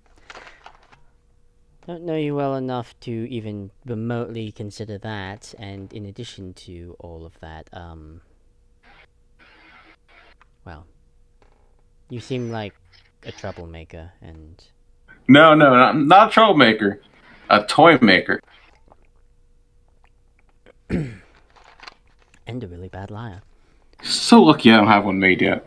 know you well enough to even remotely consider that, and in addition to all of that, well, you seem like a troublemaker, and... No, not a troublemaker. A toy maker. And a really bad liar. So lucky I don't have one made yet.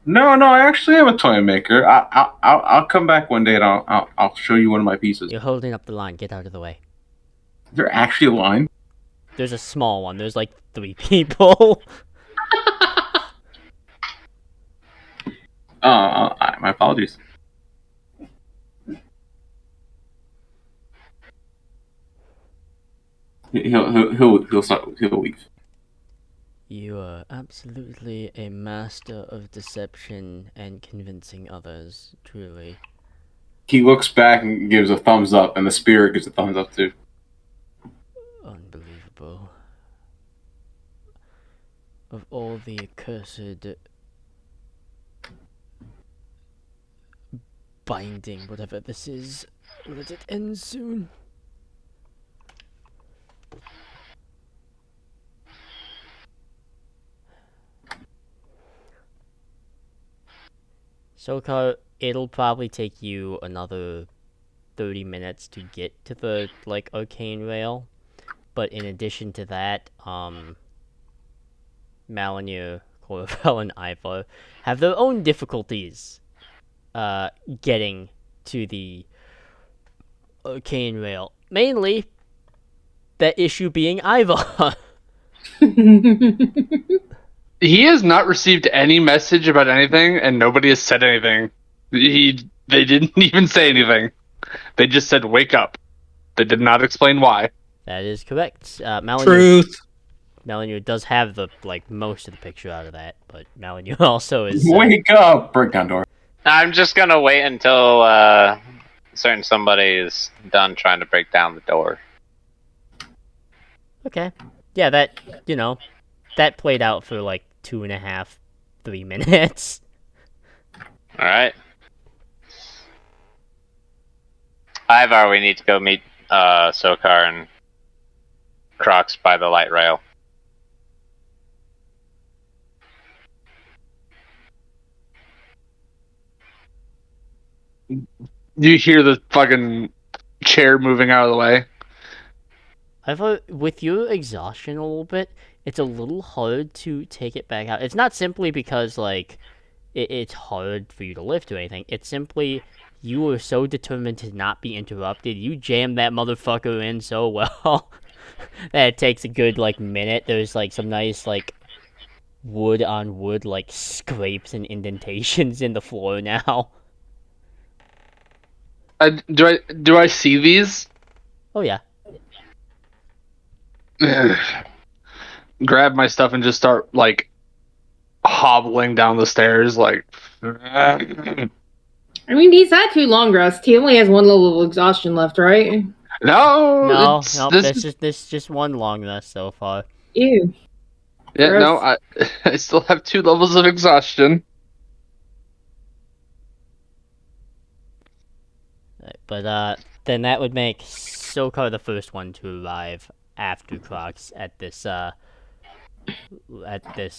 No, I actually am a toy maker. I'll come back one day and I'll show you one of my pieces. You're holding up the line. Get out of the way. Is there actually a line? There's a small one. There's like 3 people. My apologies. He'll leave. You are absolutely a master of deception and convincing others, truly. He looks back and gives a thumbs up, and the spirit gives a thumbs up too. Unbelievable. Of all the accursed binding, whatever this is, let it end soon. Sokar, it'll probably take you another 30 minutes to get to the, like, arcane rail. But in addition to that, Malinir, Chlorophyll, and Ivar have their own difficulties getting to the arcane rail. Mainly, that issue being Ivar. He has not received any message about anything, and nobody has said anything. They didn't even say anything. They just said, wake up. They did not explain why. That is correct. Truth. Malinir does have the, like, most of the picture out of that, but Malinir also is... Wake up! Breakdown door. I'm just gonna wait until certain somebody is done trying to break down the door. Okay. Yeah, that, that played out for like 2.5, 3 minutes. Alright. Ivar, we need to go meet Sokar and Crocs by the light rail. You hear the fucking chair moving out of the way. I thought with your exhaustion a little bit, it's a little hard to take it back out. It's not simply because, like, it's hard for you to lift or anything. It's simply you were so determined to not be interrupted. You jammed that motherfucker in so well that it takes a good, like, minute. There's, like, some nice, like, wood on wood, like, scrapes and indentations in the floor now. Do I see these? Oh, yeah. Grab my stuff and just start, like, hobbling down the stairs, like... I mean, he's had 2 long rests. He only has 1 level of exhaustion left, right? No, this this just one long rest so far. Ew. Yeah, Gross. no, I still have 2 levels of exhaustion. Right, but then that would make Sokar the first one to arrive after Crocs at this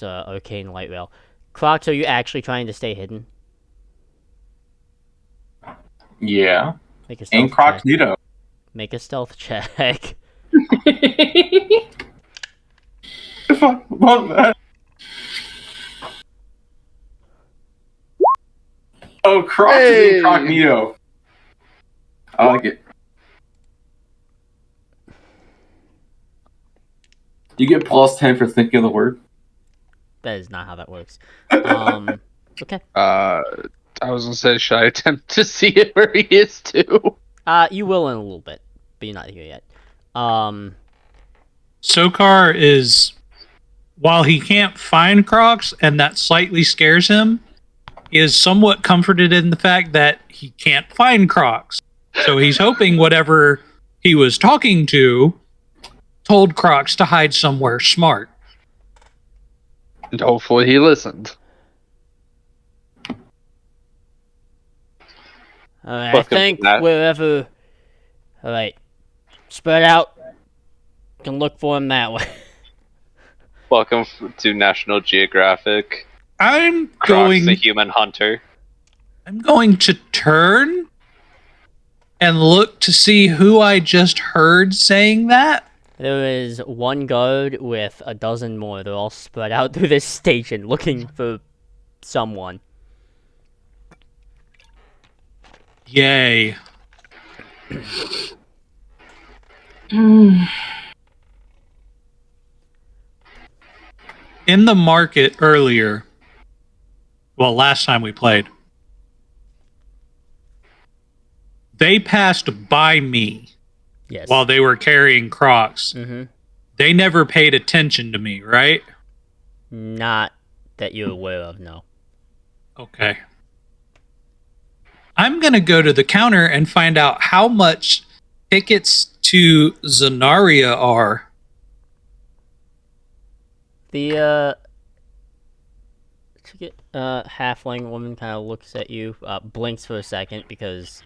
arcane light rail. Crocs, are you actually trying to stay hidden? Yeah. Make a stealth check. Incognito. Make a stealth check. Fuck, love that. Oh, Crocs is incognito. I like it. You get +10 for thinking of the word. That is not how that works. Okay. I was gonna say, should I attempt to see it where he is too? You will in a little bit, but you're not here yet. Sokar is, while he can't find Crocs and that slightly scares him, he is somewhat comforted in the fact that he can't find Crocs. So he's hoping whatever he was talking to told Crocs to hide somewhere smart. And hopefully he listened. Alright, I think wherever... Alright, spread out. You can look for him that way. Welcome to National Geographic. I'm Crocs, the human hunter. I'm going to turn and look to see who I just heard saying that. There is one guard with a dozen more. They're all spread out through this station looking for someone. Yay. In the market earlier, well, last time we played, they passed by me Yes. while they were carrying Crocs. Mm-hmm. They never paid attention to me, right? Not that you're aware of, no. Okay. I'm going to go to the counter and find out how much tickets to Zenaria are. The halfling woman kind of looks at you, blinks for a second because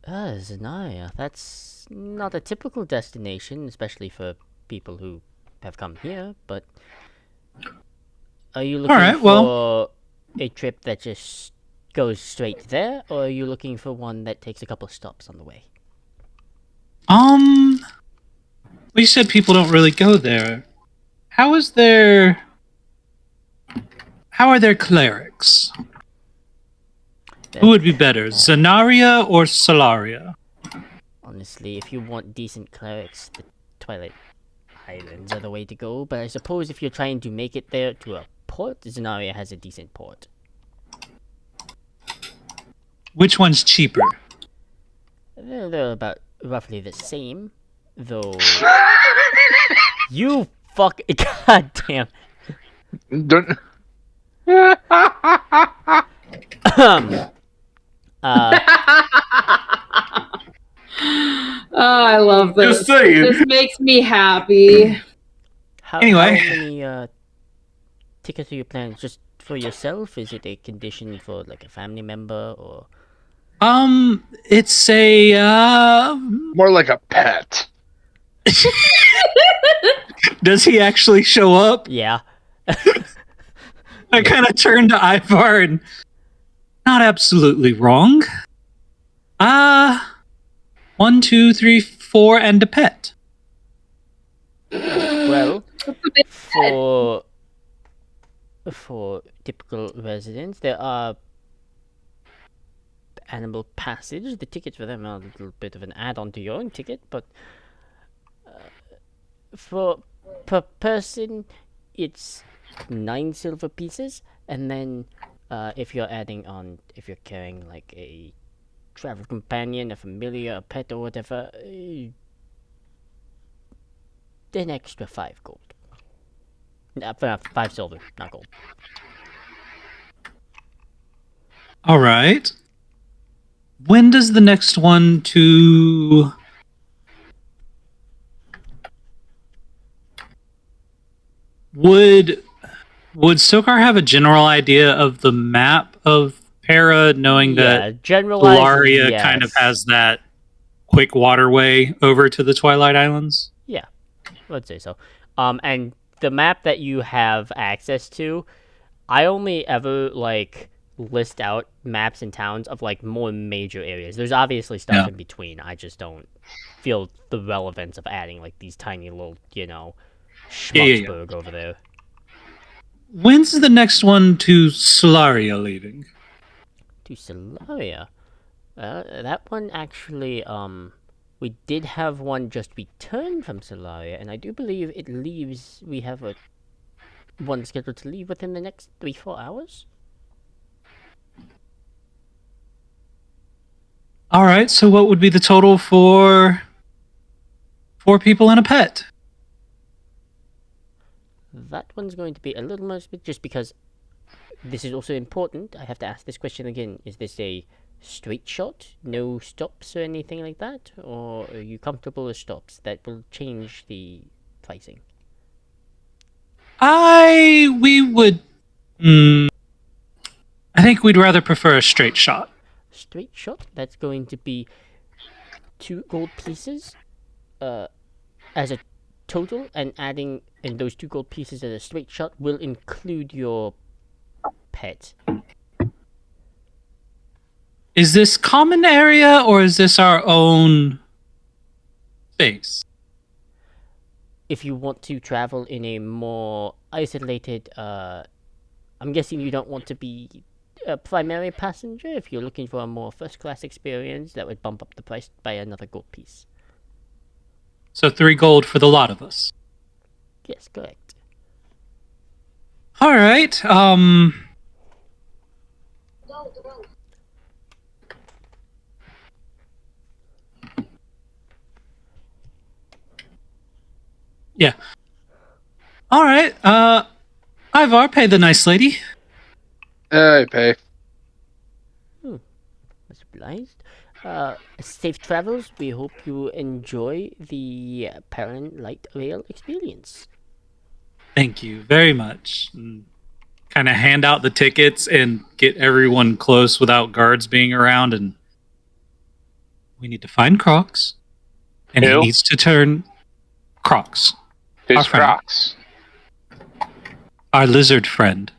Zenaria, that's not a typical destination, especially for people who have come here, but are you looking for a trip that just goes straight there, or are you looking for one that takes a couple of stops on the way? Well, you said people don't really go there. How are their clerics? Who would be better, Zenaria or Solaria? Honestly, if you want decent clerics, the Twilight Islands are the way to go, but I suppose if you're trying to make it there to a port, Zenaria has a decent port. Which one's cheaper? They're about roughly the same, though... You fuck... God damn. Don't... Oh, I love this. Just saying. This makes me happy. How Anyway. many tickets are you planning? Just for yourself? Is it a condition for like a family member or? It's a More like a pet. does he actually show up? Yeah. I kind of turned to Ivar and not absolutely wrong. 1, 2, 3, 4, and a pet. Well, for typical residents, there are animal passage. The tickets for them are a little bit of an add-on to your own ticket, but for per person, it's 9 silver pieces, and then if you're carrying like a travel companion, a familiar, a pet, or whatever, an extra 5 gold. 5 silver, not gold. All right. When does the next one to... Would Sokar have a general idea of the map of Para, knowing that Solaria yes. kind of has that quick waterway over to the Twilight Islands? Yeah, let's say so. And the map that you have access to, I only ever like list out maps and towns of like more major areas. There's obviously stuff in between. I just don't feel the relevance of adding like these tiny little, Schmucksburg over there. When's the next one to Solaria leaving? To Solaria? That one actually, we did have one just returned from Solaria, and I do believe it leaves, we have one scheduled to leave within the next 3-4 hours. Alright, so what would be the total for 4 people and a pet? That one's going to be a little more just because this is also important. I have to ask this question again. Is this a straight shot? No stops or anything like that? Or are you comfortable with stops? That will change the pricing. I think we'd rather prefer a straight shot. Straight shot? That's going to be 2 gold pieces as a total, and adding in those 2 gold pieces as a straight shot will include your pet. Is this common area or is this our own space? If you want to travel in a more isolated, I'm guessing you don't want to be a primary passenger. If you're looking for a more first-class experience, that would bump up the price by another gold piece. So 3 gold for the lot of us. Yes, correct. All right. Yeah. All right. Ivar, pay the nice lady. I pay. Much obliged. Safe travels. We hope you enjoy the Parent Light Rail experience. Thank you very much. Kind of hand out the tickets and get everyone close without guards being around. And we need to find Crocs. And Who? he needs to turn Crocs. Our Who's friend. Crocs? Our lizard friend.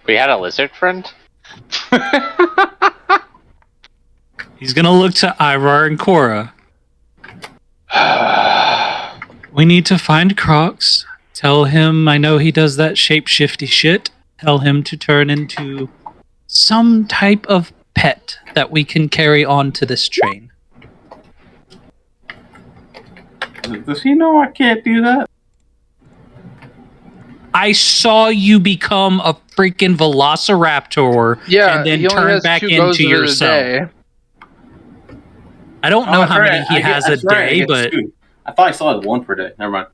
We had a lizard friend? He's gonna look to Ivar and Cora. We need to find Crocs. Tell him I know he does that shape-shifty shit. Tell him to turn into some type of pet that we can carry on to this train. Does he know I can't do that? I saw you become a freaking velociraptor and then he only turn has back 2 goes into of it a yourself. day. I don't know that's how many right. he has a That's right, I day, get but 2. I thought I saw it 1 per day. Never mind.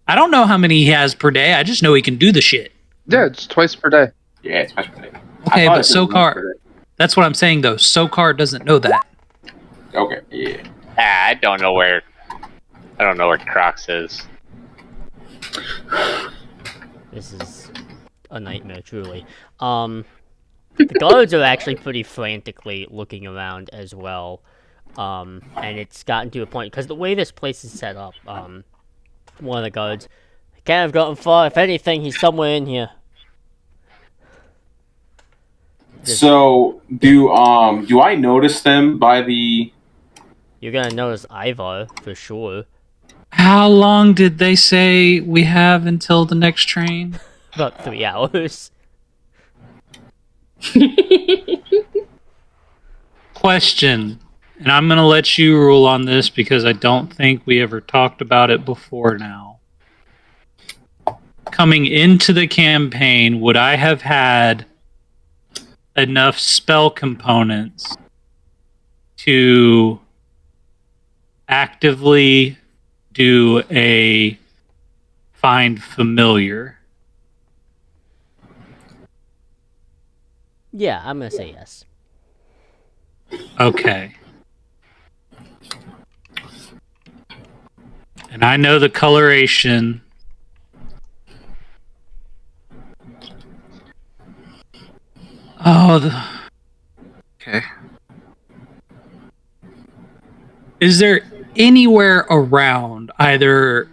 I don't know how many he has per day. I just know he can do the shit. Yeah, it's twice per day. Yeah, it's much per day. Okay, I thought but it was 1 Sokar, per day. That's what I'm saying, though. Sokar doesn't know that. Okay, yeah. I don't know where Crocs is. This is a nightmare, truly. The guards are actually pretty frantically looking around as well. And it's gotten to a point, because the way this place is set up, one of the guards can't have gotten far. If anything, he's somewhere in here. So do I notice them by the? You're gonna notice Ivar, for sure. How long did they say we have until the next train? About 3 hours. Question, and I'm going to let you rule on this because I don't think we ever talked about it before now. Coming into the campaign, would I have had enough spell components to actively do a find familiar? Yeah, I'm gonna say yes. Okay. And I know the coloration. Okay. Is there anywhere around, either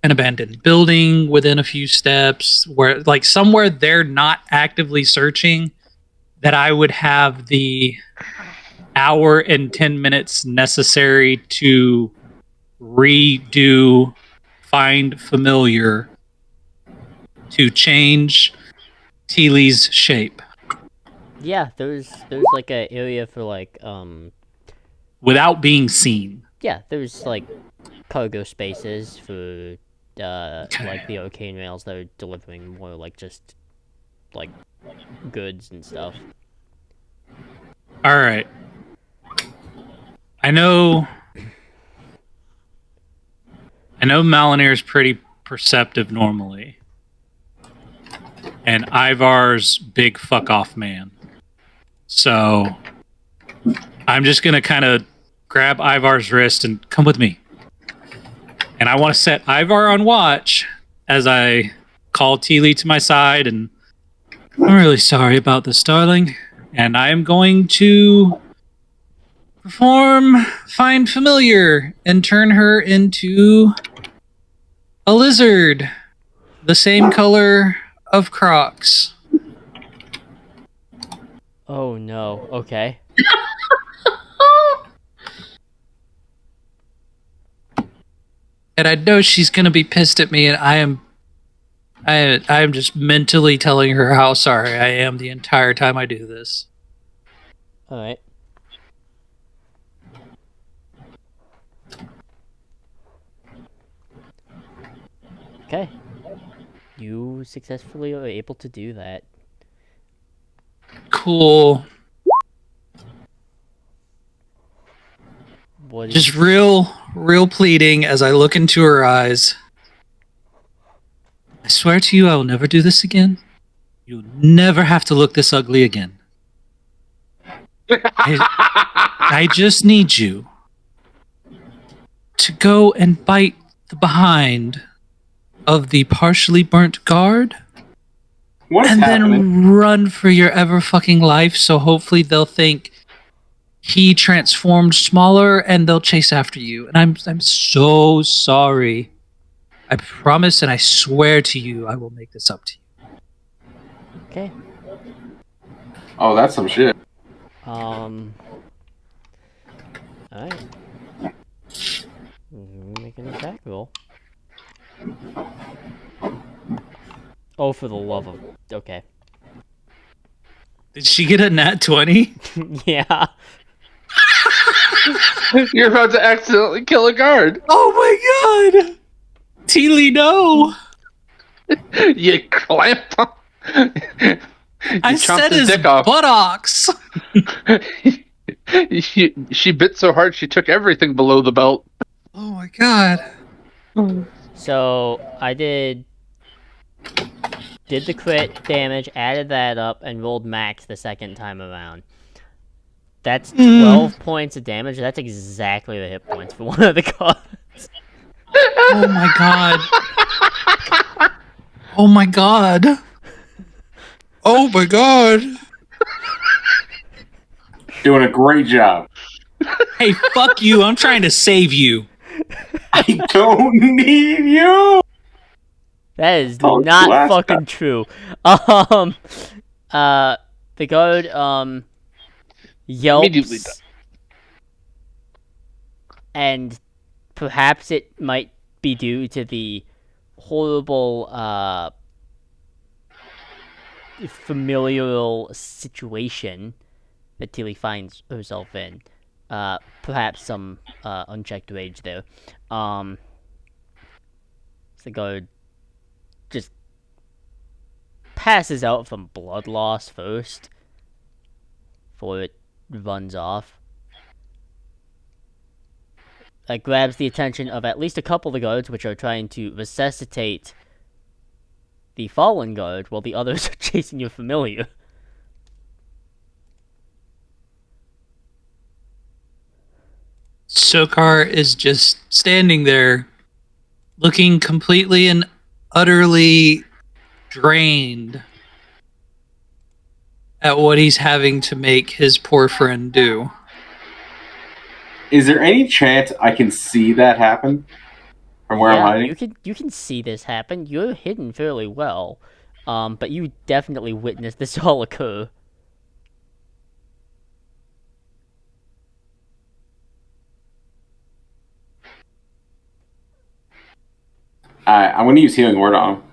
an abandoned building within a few steps, where, like, somewhere they're not actively searching, that I would have the hour and 10 minutes necessary to redo find familiar to change Teely's shape Yeah, there's like an area for like without being seen? yeah, there's like cargo spaces for like the arcane rails that are delivering more like just like goods and stuff. All right. I know Malinir's pretty perceptive normally. And Ivar's big fuck off man. So I'm just going to kind of grab Ivar's wrist and come with me. And I want to set Ivar on watch as I call Teely to my side, and I'm really sorry about this, darling. And I am going to perform Find Familiar and turn her into a lizard, the same color of Crocs. Oh no. Okay. And I know she's gonna be pissed at me, and I am just mentally telling her how sorry I am the entire time I do this. All right. Okay. You successfully are able to do that. Cool. What Just is... real pleading as I look into her eyes. I swear to you, I will never do this again. You'll never have to look this ugly again. I just need you to go and bite the behind of the partially burnt guard, What's and happening? then run for your ever fucking life, so hopefully they'll think he transformed smaller and they'll chase after you. And I'm so sorry. I promise and I swear to you I will make this up to you. Okay. Oh, that's some shit. Alright. Make an attack roll. Oh, for the love of... Okay. Did she get a nat 20? Yeah. You're about to accidentally kill a guard. Oh my god! Teely, no! You clamped him. I said his buttocks! She bit so hard she took everything below the belt. Oh my god. So, I did the crit damage, added that up, and rolled max the second time around. That's 12 points of damage. That's exactly the hit points for one of the cards. Oh my god. Oh my god. Oh my god. Doing a great job. Hey, fuck you. I'm trying to save you. I don't need you. That is Told you not last fucking time. true. The guard, Immediately yelps, done. and perhaps it might be due to the horrible, familial situation that Tilly finds herself in. Perhaps some, unchecked rage there. So the guard just passes out from blood loss first before it runs off. That grabs the attention of at least a couple of the guards, which are trying to resuscitate the fallen guard, while the others are chasing your familiar. Sokar is just standing there, looking completely and utterly drained at what he's having to make his poor friend do. Is there any chance I can see that happen from where I'm hiding? you can see this happen. You're hidden fairly well, but you definitely witnessed this all occur. I'm going to use healing word on him.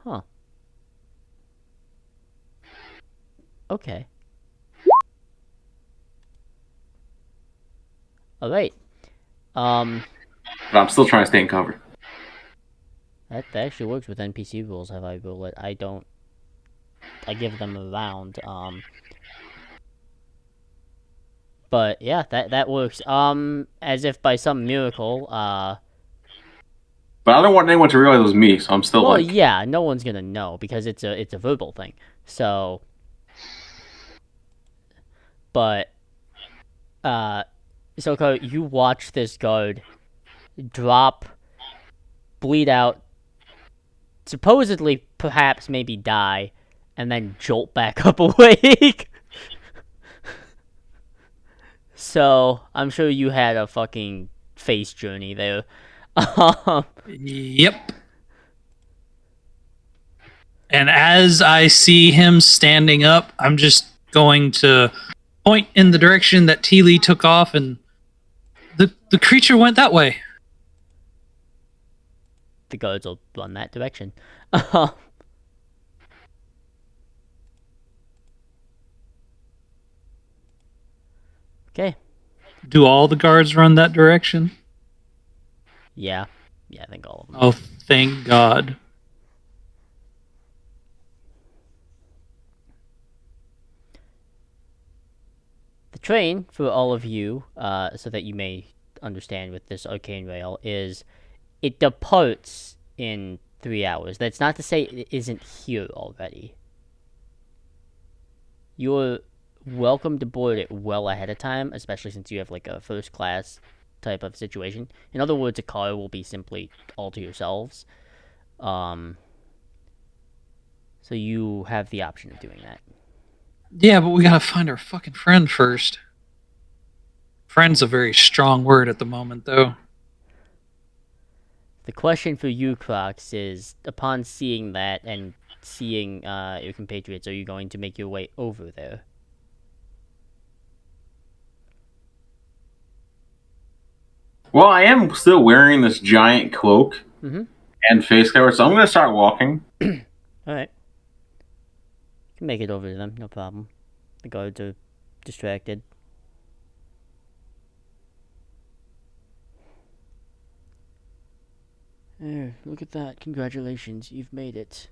Huh. Okay. Alright. But I'm still trying to stay in cover. That actually works with NPC rules, have I rule it. I don't... I give them a round, But, yeah, that works. As if by some miracle, But I don't want anyone to realize it was me, so I'm still well, like... yeah, no one's gonna know, because it's a verbal thing. So... But... Soko, you watch this guard drop, bleed out, supposedly, perhaps, maybe die, and then jolt back up awake. So, I'm sure you had a fucking face journey there. Yep. And as I see him standing up, I'm just going to point in the direction that Teely took off, and the creature went that way. The guards will run that direction. Okay. Do all the guards run that direction? Yeah. Yeah, I think all of them. Oh, thank God. The train, for all of you, so that you may understand with this arcane rail, is it departs in 3 hours. That's not to say it isn't here already. You're welcome to board it well ahead of time, especially since you have like a first class type of situation. In other words, a car will be simply all to yourselves. So you have the option of doing that. Yeah, but we gotta find our fucking friend first. Friend's a very strong word at the moment, though. The question for you, Crocs, is upon seeing that and seeing your compatriots, are you going to make your way over there? Well, I am still wearing this giant cloak and face cover, so I'm going to start walking. Alright. You can make it over to them, no problem. The guards are distracted. There, look at that. Congratulations, you've made it.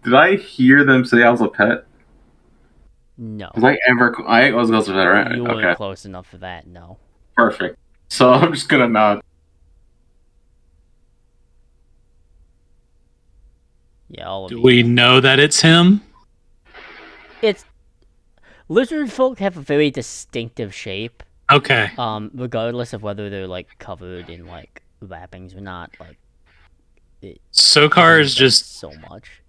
Did I hear them say I was a pet? No. Was I was a pet, right? You weren't Okay, close enough for that, no. perfect. So I'm just going to nod. Yeah, all of Do you. we know that it's him? It's lizard folk have a very distinctive shape. Okay. Regardless of whether they're like covered in like wrappings or not, like Sokar is does just so much.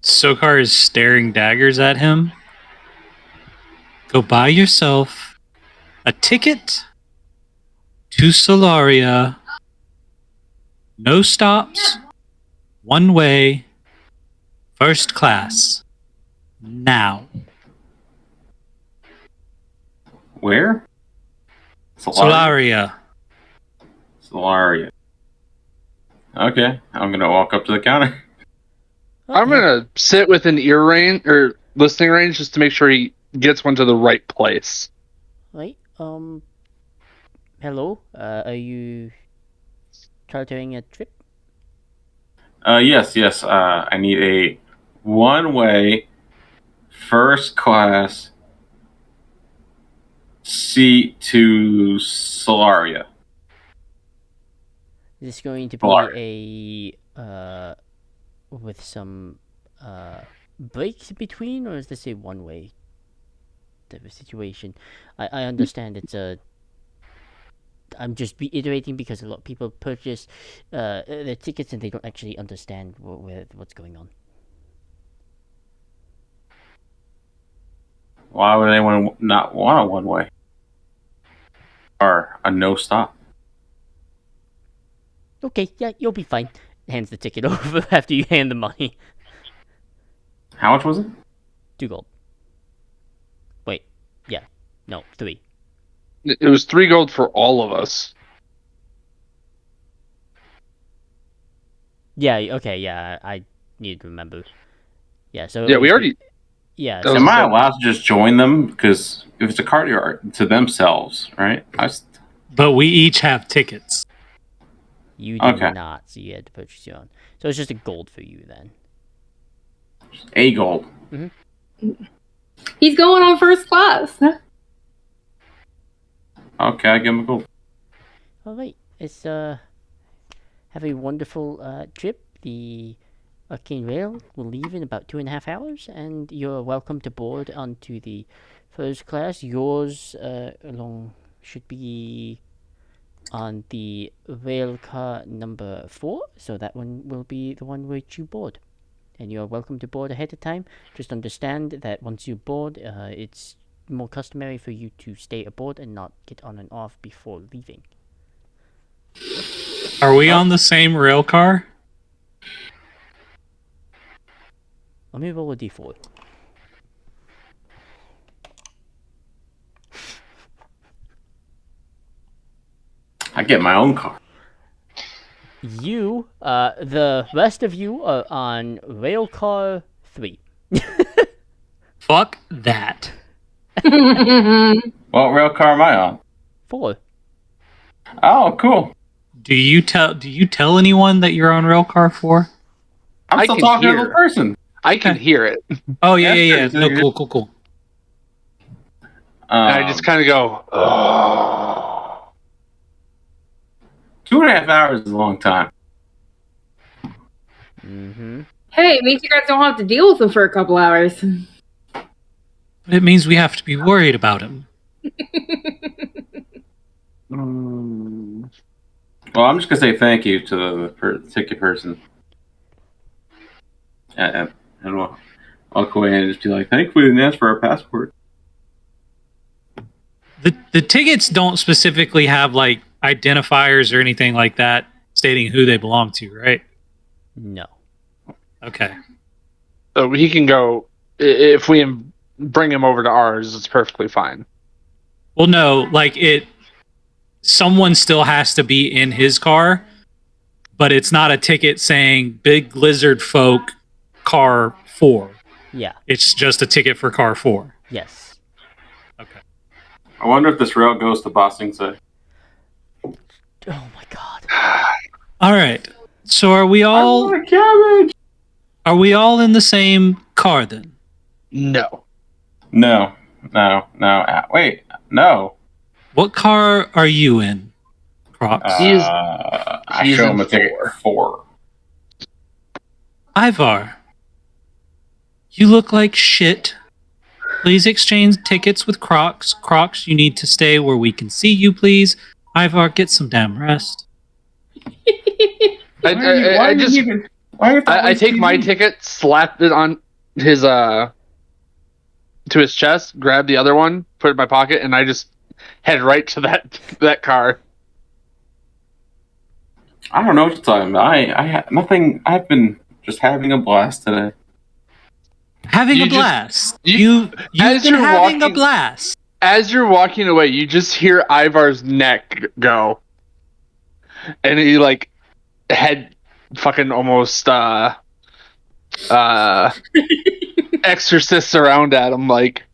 Sokar is staring daggers at him. Go buy yourself a ticket to Solaria. No stops. One way. First class. Now. Where? Solaria. Solaria. Okay, I'm gonna walk up to the counter. I'm gonna sit within ear range or listening range just to make sure he gets one to the right place. Right. Hello. Are you chartering a trip? Yes. I need a one-way, first class seat to Solaria. Is this going to be a with some breaks between, or is this a one-way type of situation? I understand it's a. I'm just reiterating because a lot of people purchase their tickets and they don't actually understand what's going on. Why would anyone not want a one-way? Or a no-stop? Okay, yeah, you'll be fine. Hands the ticket over after you hand the money. How much was it? 2 gold. Wait, yeah, no, 3. It was 3 gold for all of us. Yeah, okay, yeah, I need to remember. Yeah, so Yeah, we already. Yeah, That was Am I the- allowed to just join them? Because if it's a card to themselves, right? But we each have tickets. you do Okay. not, so you had to purchase your own. So it's just a gold for you then. A gold. He's going on first class. Okay, I give him a gold. All right, it's have a wonderful trip. The Arcane Rail will leave in about 2.5 hours, and you're welcome to board onto the first class. Yours along should be on the rail car number 4, so that one will be the one which you board. And you're welcome to board ahead of time. Just understand that once you board, it's more customary for you to stay aboard and not get on and off before leaving. Are we on the same rail car? Let me roll a d4. I get my own car. You, the rest of you are on railcar 3. Fuck that. What rail car am I on? 4. Oh, cool. Do you tell anyone that you're on railcar 4? I'm I still can talking to hear. the person. I can hear it. Oh yeah. Yeah, No, cool. And I just kind of go, oh. 2.5 hours is a long time. Mm-hmm. Hey, it means you guys don't have to deal with him for a couple hours. But it means we have to be worried about him. Well, I'm just gonna say thank you to the ticket person, and I'll go in and just be like, "Thank you, we didn't ask for our passport." The tickets don't specifically have like identifiers or anything like that stating who they belong to, right? No. Okay. So he can go, if we bring him over to ours, it's perfectly fine. Well, no, like someone still has to be in his car, but it's not a ticket saying Big Lizard Folk Car 4. Yeah. It's just a ticket for Car 4. Yes. Okay. I wonder if this rail goes to Bossing Side. Oh my god. All right. So are we I all want a cabbage. in the same car then? No. No. Wait, no. What car are you in, Crocs? I he's show in him a ticket 4. Ivar, You look like shit. Please exchange tickets with Crocs. Crocs, you need to stay where we can see you, please. Ivar, get some damn rest. I take my ticket, slap it on his to his chest, grab the other one, put it in my pocket, and I just head right to that car. I don't know what you're talking about. I nothing. I've been just having a blast today. Having You a just- blast. you- You've as been you're having a walking- blast. As you're walking away, you just hear Ivar's neck go, and he like head fucking almost exorcists around at him like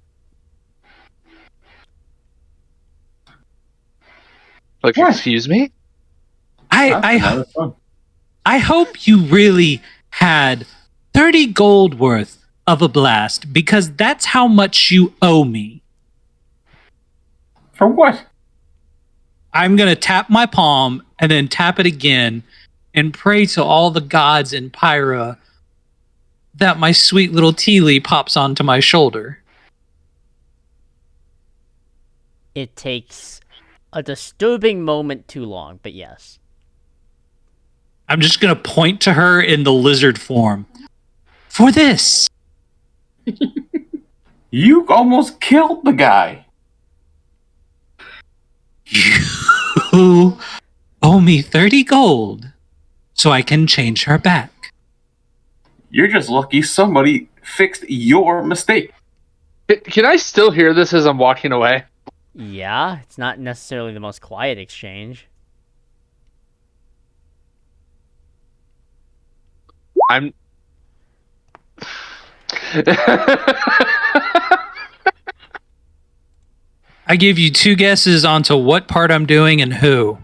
What? excuse me. I hope you really had 30 gold worth of a blast, because that's how much you owe me. For what? I'm going to tap my palm and then tap it again and pray to all the gods in Pyra that my sweet little Teely pops onto my shoulder. It takes a disturbing moment too long, but yes. I'm just going to point to her in the lizard form. For this. You almost killed the guy. You owe me 30 gold so I can change her back. You're just lucky somebody fixed your mistake. Can I still hear this as I'm walking away? Yeah, it's not necessarily the most quiet exchange. I'm. I give you 2 guesses onto what part I'm doing and who.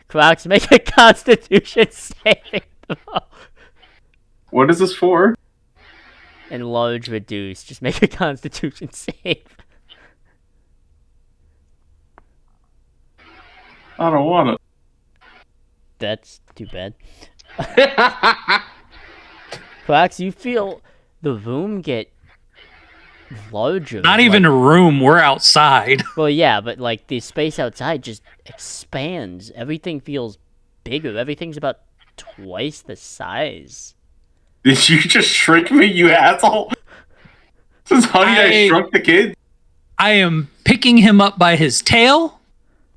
Crocs, make a Constitution saving throw. What is this for? Enlarge, reduce. Just make a Constitution save. I don't want it. That's too bad. Crocs, you feel the room get larger. Not even a room, we're outside. Well, yeah, but like the space outside just expands. Everything feels bigger. Everything's about twice the size. Did you just shrink me, you asshole? This is Honey I Shrunk the Kid? I am picking him up by his tail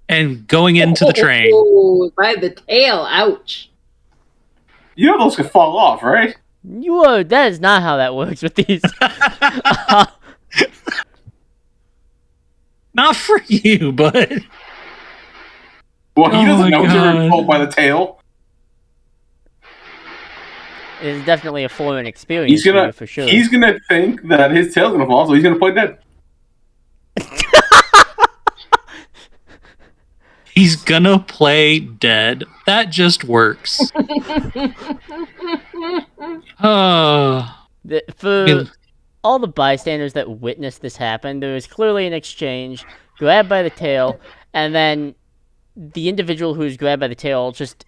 and going into the train. Oh, by the tail. Ouch. You know those could fall off, right? That is not how that works with these. Not for you, but Well, he Oh doesn't my know to God. pulled by the tail. It is definitely a foreign experience He's for gonna you, for sure. he's gonna think that his tail's gonna fall, so he's gonna play dead. he's gonna play dead. That just works. Oh. For all the bystanders that witnessed this happen, there was clearly an exchange, grabbed by the tail, and then the individual who's grabbed by the tail just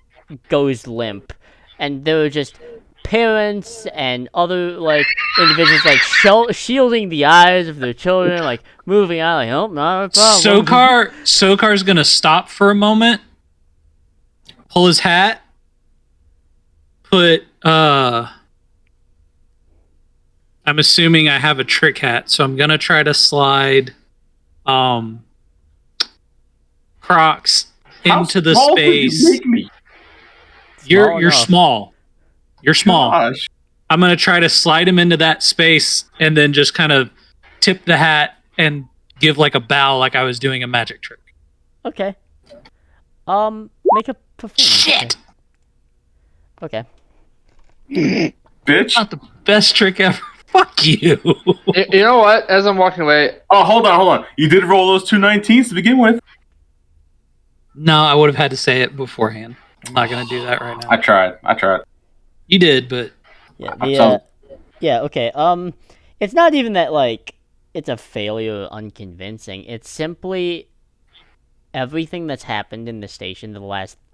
goes limp. And there were just parents and other, like, individuals, like, shielding the eyes of their children, like, moving on, like, oh, not a problem. Sokar's gonna stop for a moment, pull his hat, put I'm assuming I have a trick hat, so I'm gonna try to slide Crocs How into the small could you space. make me? You're enough. small. You're small. Gosh. I'm gonna try to slide him into that space and then just kind of tip the hat and give like a bow, like I was doing a magic trick. Okay. Make a performance. Shit! Okay. Bitch. Not the best trick ever. Fuck you. You know what? As I'm walking away, Oh, hold on. You did roll those 2 19s to begin with. No, I would have had to say it beforehand. I'm not gonna do that right now. I tried. You did, but Yeah. So- Yeah. Okay. It's not even that like it's a failure or unconvincing. It's simply everything that's happened in the station the last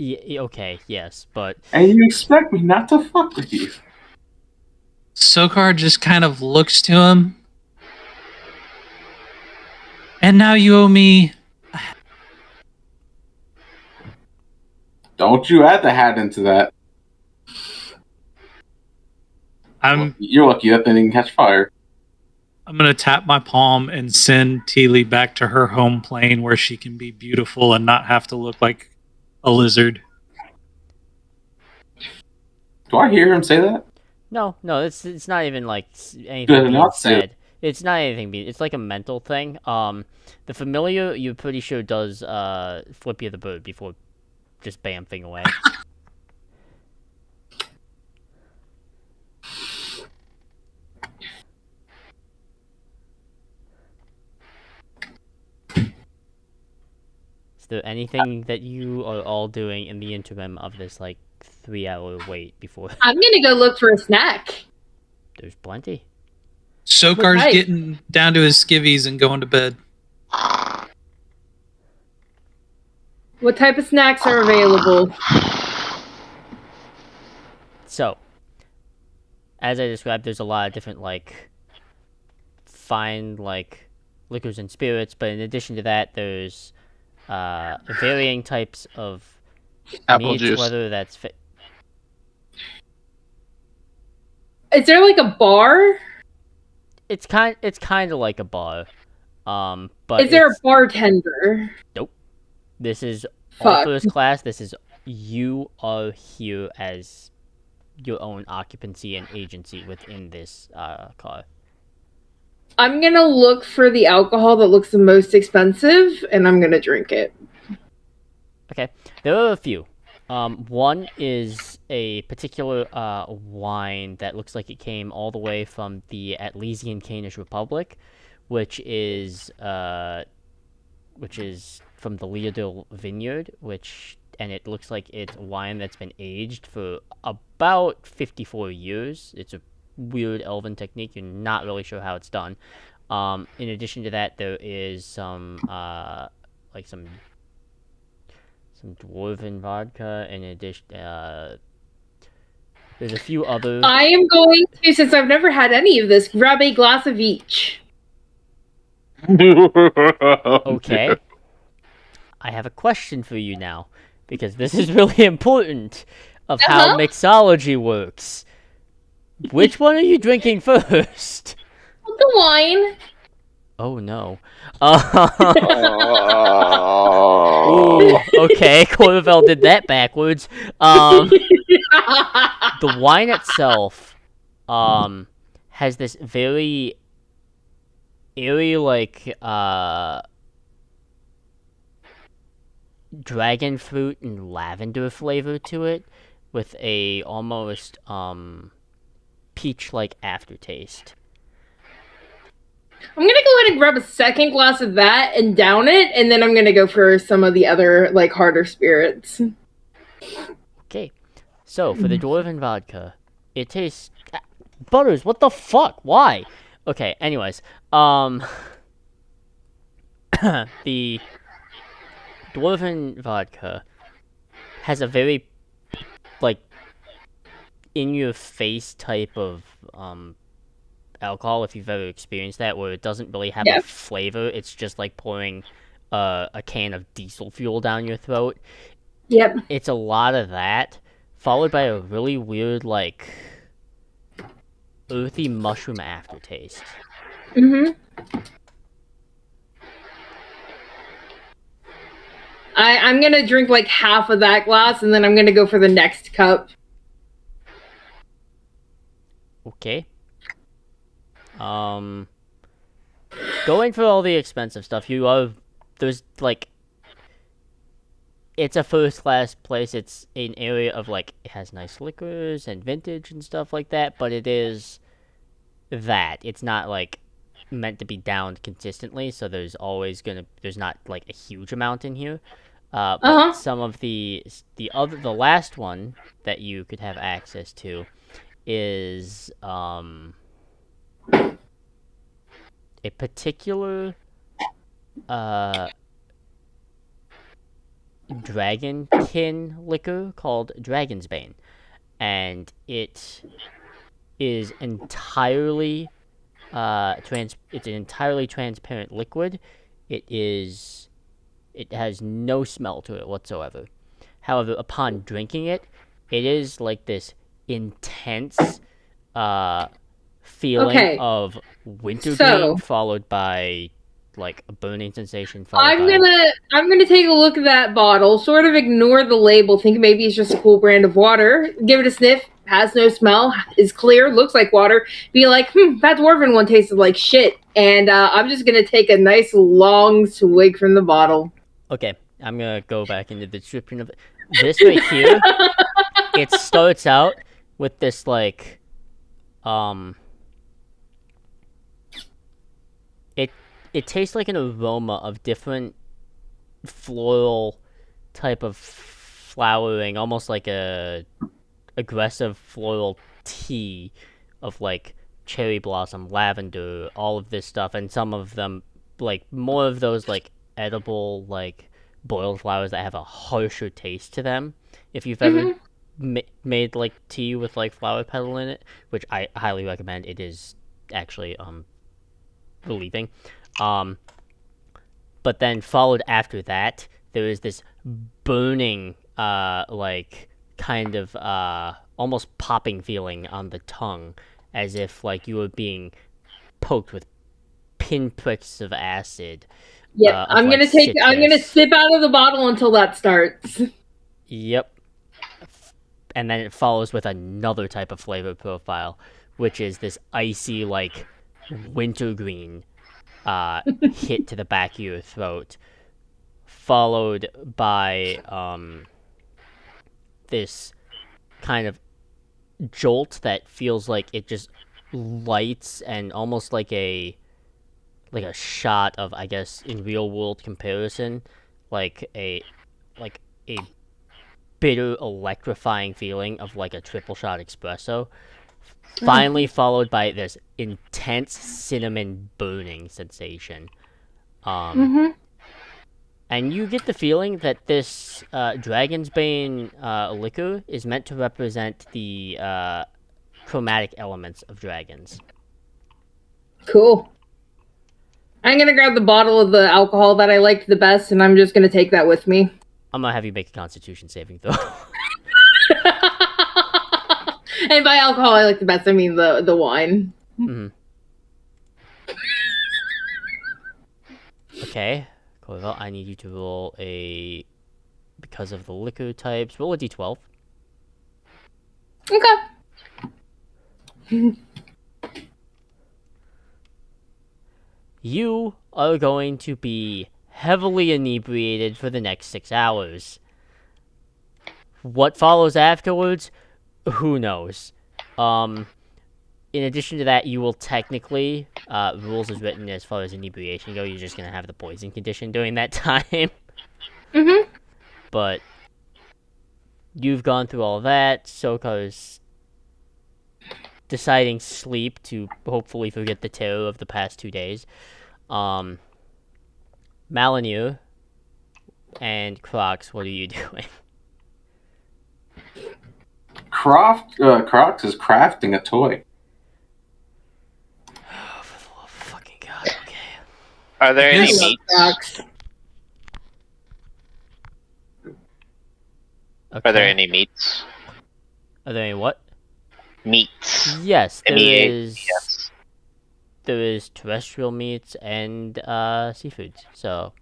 Okay, yes, but And you expect me not to fuck with you? Sokar just kind of looks to him. And now you owe me. Don't you add the hat into that. You're lucky that thing didn't catch fire. I'm gonna tap my palm and send Teely back to her home plane where she can be beautiful and not have to look like a lizard. Do I hear him say that? no, it's not even like anything Did I being not say said. It's not anything being. It's like a mental thing. The familiar, you're pretty sure does flip you the bird before just bamfing away. Is there anything that you are all doing in the interim of this like 3-hour wait before? I'm gonna go look for a snack. There's plenty. Sokar's Okay. getting down to his skivvies and going to bed. What type of snacks are available? So, as I described, there's a lot of different like fine like liquors and spirits, but in addition to that, there's varying types of Apple meats, juice. whether that's Is there like a bar? it's kind of like a bar, but Is there a bartender? this is all Fuck. first class. This is you are here as your own occupancy and agency within this car. I'm gonna look for the alcohol that looks the most expensive, and I'm gonna drink it. Okay, there are a few. One is a particular wine that looks like it came all the way from the Atlesian Canish Republic, which is from the Leodil Vineyard, and it looks like it's wine that's been aged for about 54 years. It's a weird elven technique. You're not really sure how it's done. In addition to that, there is some dwarven vodka. In addition, there's a few other. I am going to, since I've never had any of this, grab a glass of each. Okay. I have a question for you now, because this is really important of how mixology works. Which one are you drinking first? The wine. Oh no. Ooh, okay, Corval did that backwards. The wine itself has this very eerie like dragon fruit and lavender flavor to it, with a almost peach like aftertaste. I'm gonna go ahead and grab a second glass of that and down it, and then I'm gonna go for some of the other like harder spirits. Okay, so for the dwarven vodka, it tastes Butters. What the fuck? Why? Okay. Anyways, the dwarven vodka has a very like in your face type of alcohol, if you've ever experienced that, where it doesn't really have a flavor. It's just like pouring a can of diesel fuel down your throat. Yep. It's a lot of that, followed by a really weird like earthy mushroom aftertaste. I'm gonna drink like half of that glass, and then I'm gonna go for the next cup. Okay. Going for all the expensive stuff, there's like, it's a first class place. It's an area of like, it has nice liquors and vintage and stuff like that, but it is that. It's not like meant to be downed consistently, so there's not like a huge amount in here. But some of the last one that you could have access to is a particular dragonkin liquor called Dragon's Bane, and it is entirely it's an entirely transparent liquid. It has no smell to it whatsoever. However, upon drinking it, it is like this intense feeling Okay. of wintergreen So followed by like a burning sensation followed by I'm gonna take a look at that bottle, sort of ignore the label, think maybe it's just a cool brand of water, give it a sniff, has no smell, is clear, looks like water, be like, that dwarven one tasted like shit. And I'm just gonna take a nice long swig from the bottle. Okay, I'm gonna go back into the description of it. This right here. It starts out with this like it tastes like an aroma of different floral type of flowering, almost like a aggressive floral tea of like cherry blossom, lavender, all of this stuff, and some of them like more of those like edible like boiled flowers that have a harsher taste to them. If you've ever made like tea with like flower petal in it, which I highly recommend, it is actually relieving. But then followed after that, there is this burning, like kind of almost popping feeling on the tongue, as if like you were being poked with pinpricks of acid. Yeah, I'm gonna sip out of the bottle until that starts. Yep. And then it follows with another type of flavor profile, which is this icy like wintergreen hit to the back of your throat, followed by this kind of jolt that feels like it just lights and almost like a shot of, I guess, in real world comparison, like a bitter electrifying feeling of like a triple shot espresso, finally followed by this intense cinnamon burning sensation. And you get the feeling that this Dragon's Bane liquor is meant to represent the chromatic elements of dragons. Cool. I'm gonna grab the bottle of the alcohol that I liked the best, and I'm just gonna take that with me. I'm gonna have you make a Constitution saving throw. And by alcohol I like the best, I mean the wine. Mm-hmm. Okay, cool. Well, I need you to roll because of the liquor types, roll a d12. Okay. You are going to be heavily inebriated for the next 6 hours. What follows afterwards? Who knows? In addition to that, you will technically, rules as written as far as inebriation go, you're just going to have the poison condition during that time. But you've gone through all that. Sokar's deciding sleep to hopefully forget the terror of the past 2 days. Malinir and Crocs, what are you doing? Crocs is crafting a toy. Oh, for the love of fucking God, okay. Are there any Yes. meats? Okay. Are there any meats? Are there any what? Meats. Yes, there M-E-A-T, is. yes. There is terrestrial meats and seafoods. So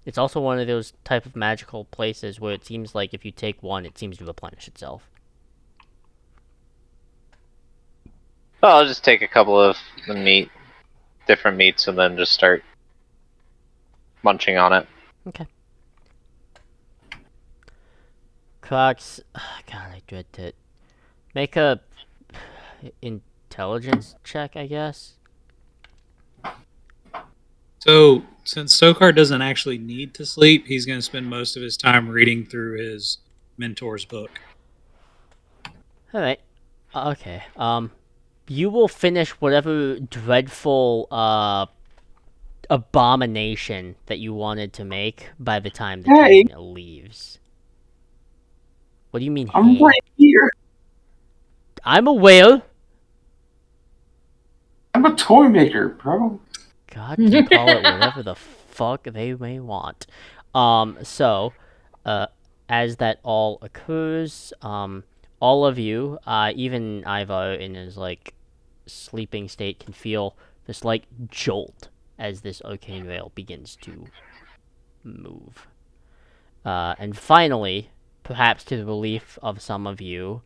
it's also one of those type of magical places where it seems like if you take one, it seems to replenish itself. Well, I'll just take a couple of the different meats, and then just start munching on it. Okay. Crocs, God, I dread it. Make a intelligence check, I guess. So, since Sokar doesn't actually need to sleep, he's going to spend most of his time reading through his mentor's book. All right. Okay. You will finish whatever dreadful abomination that you wanted to make by the time the Hey. train leaves. What do you mean, I'm hey? right here. I'm aware. I'm a toy maker, bro. God can call it whatever the fuck they may want. So, as that all occurs, all of you, even Ivar in his, like, sleeping state can feel this, like, jolt as this arcane rail begins to move. And finally, perhaps to the relief of some of you,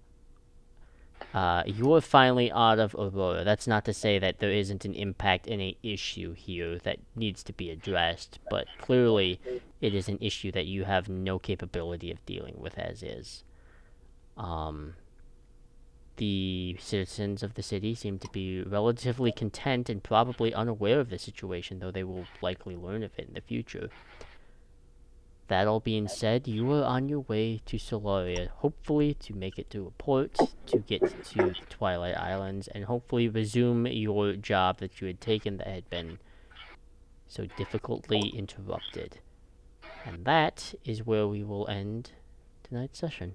you are finally out of Aurora. That's not to say that there isn't an impact and an issue here that needs to be addressed, but clearly it is an issue that you have no capability of dealing with as is. The citizens of the city seem to be relatively content and probably unaware of the situation, though they will likely learn of it in the future. That all being said, you are on your way to Solaria, hopefully to make it to a port, to get to the Twilight Islands, and hopefully resume your job that you had taken that had been so difficultly interrupted. And that is where we will end tonight's session.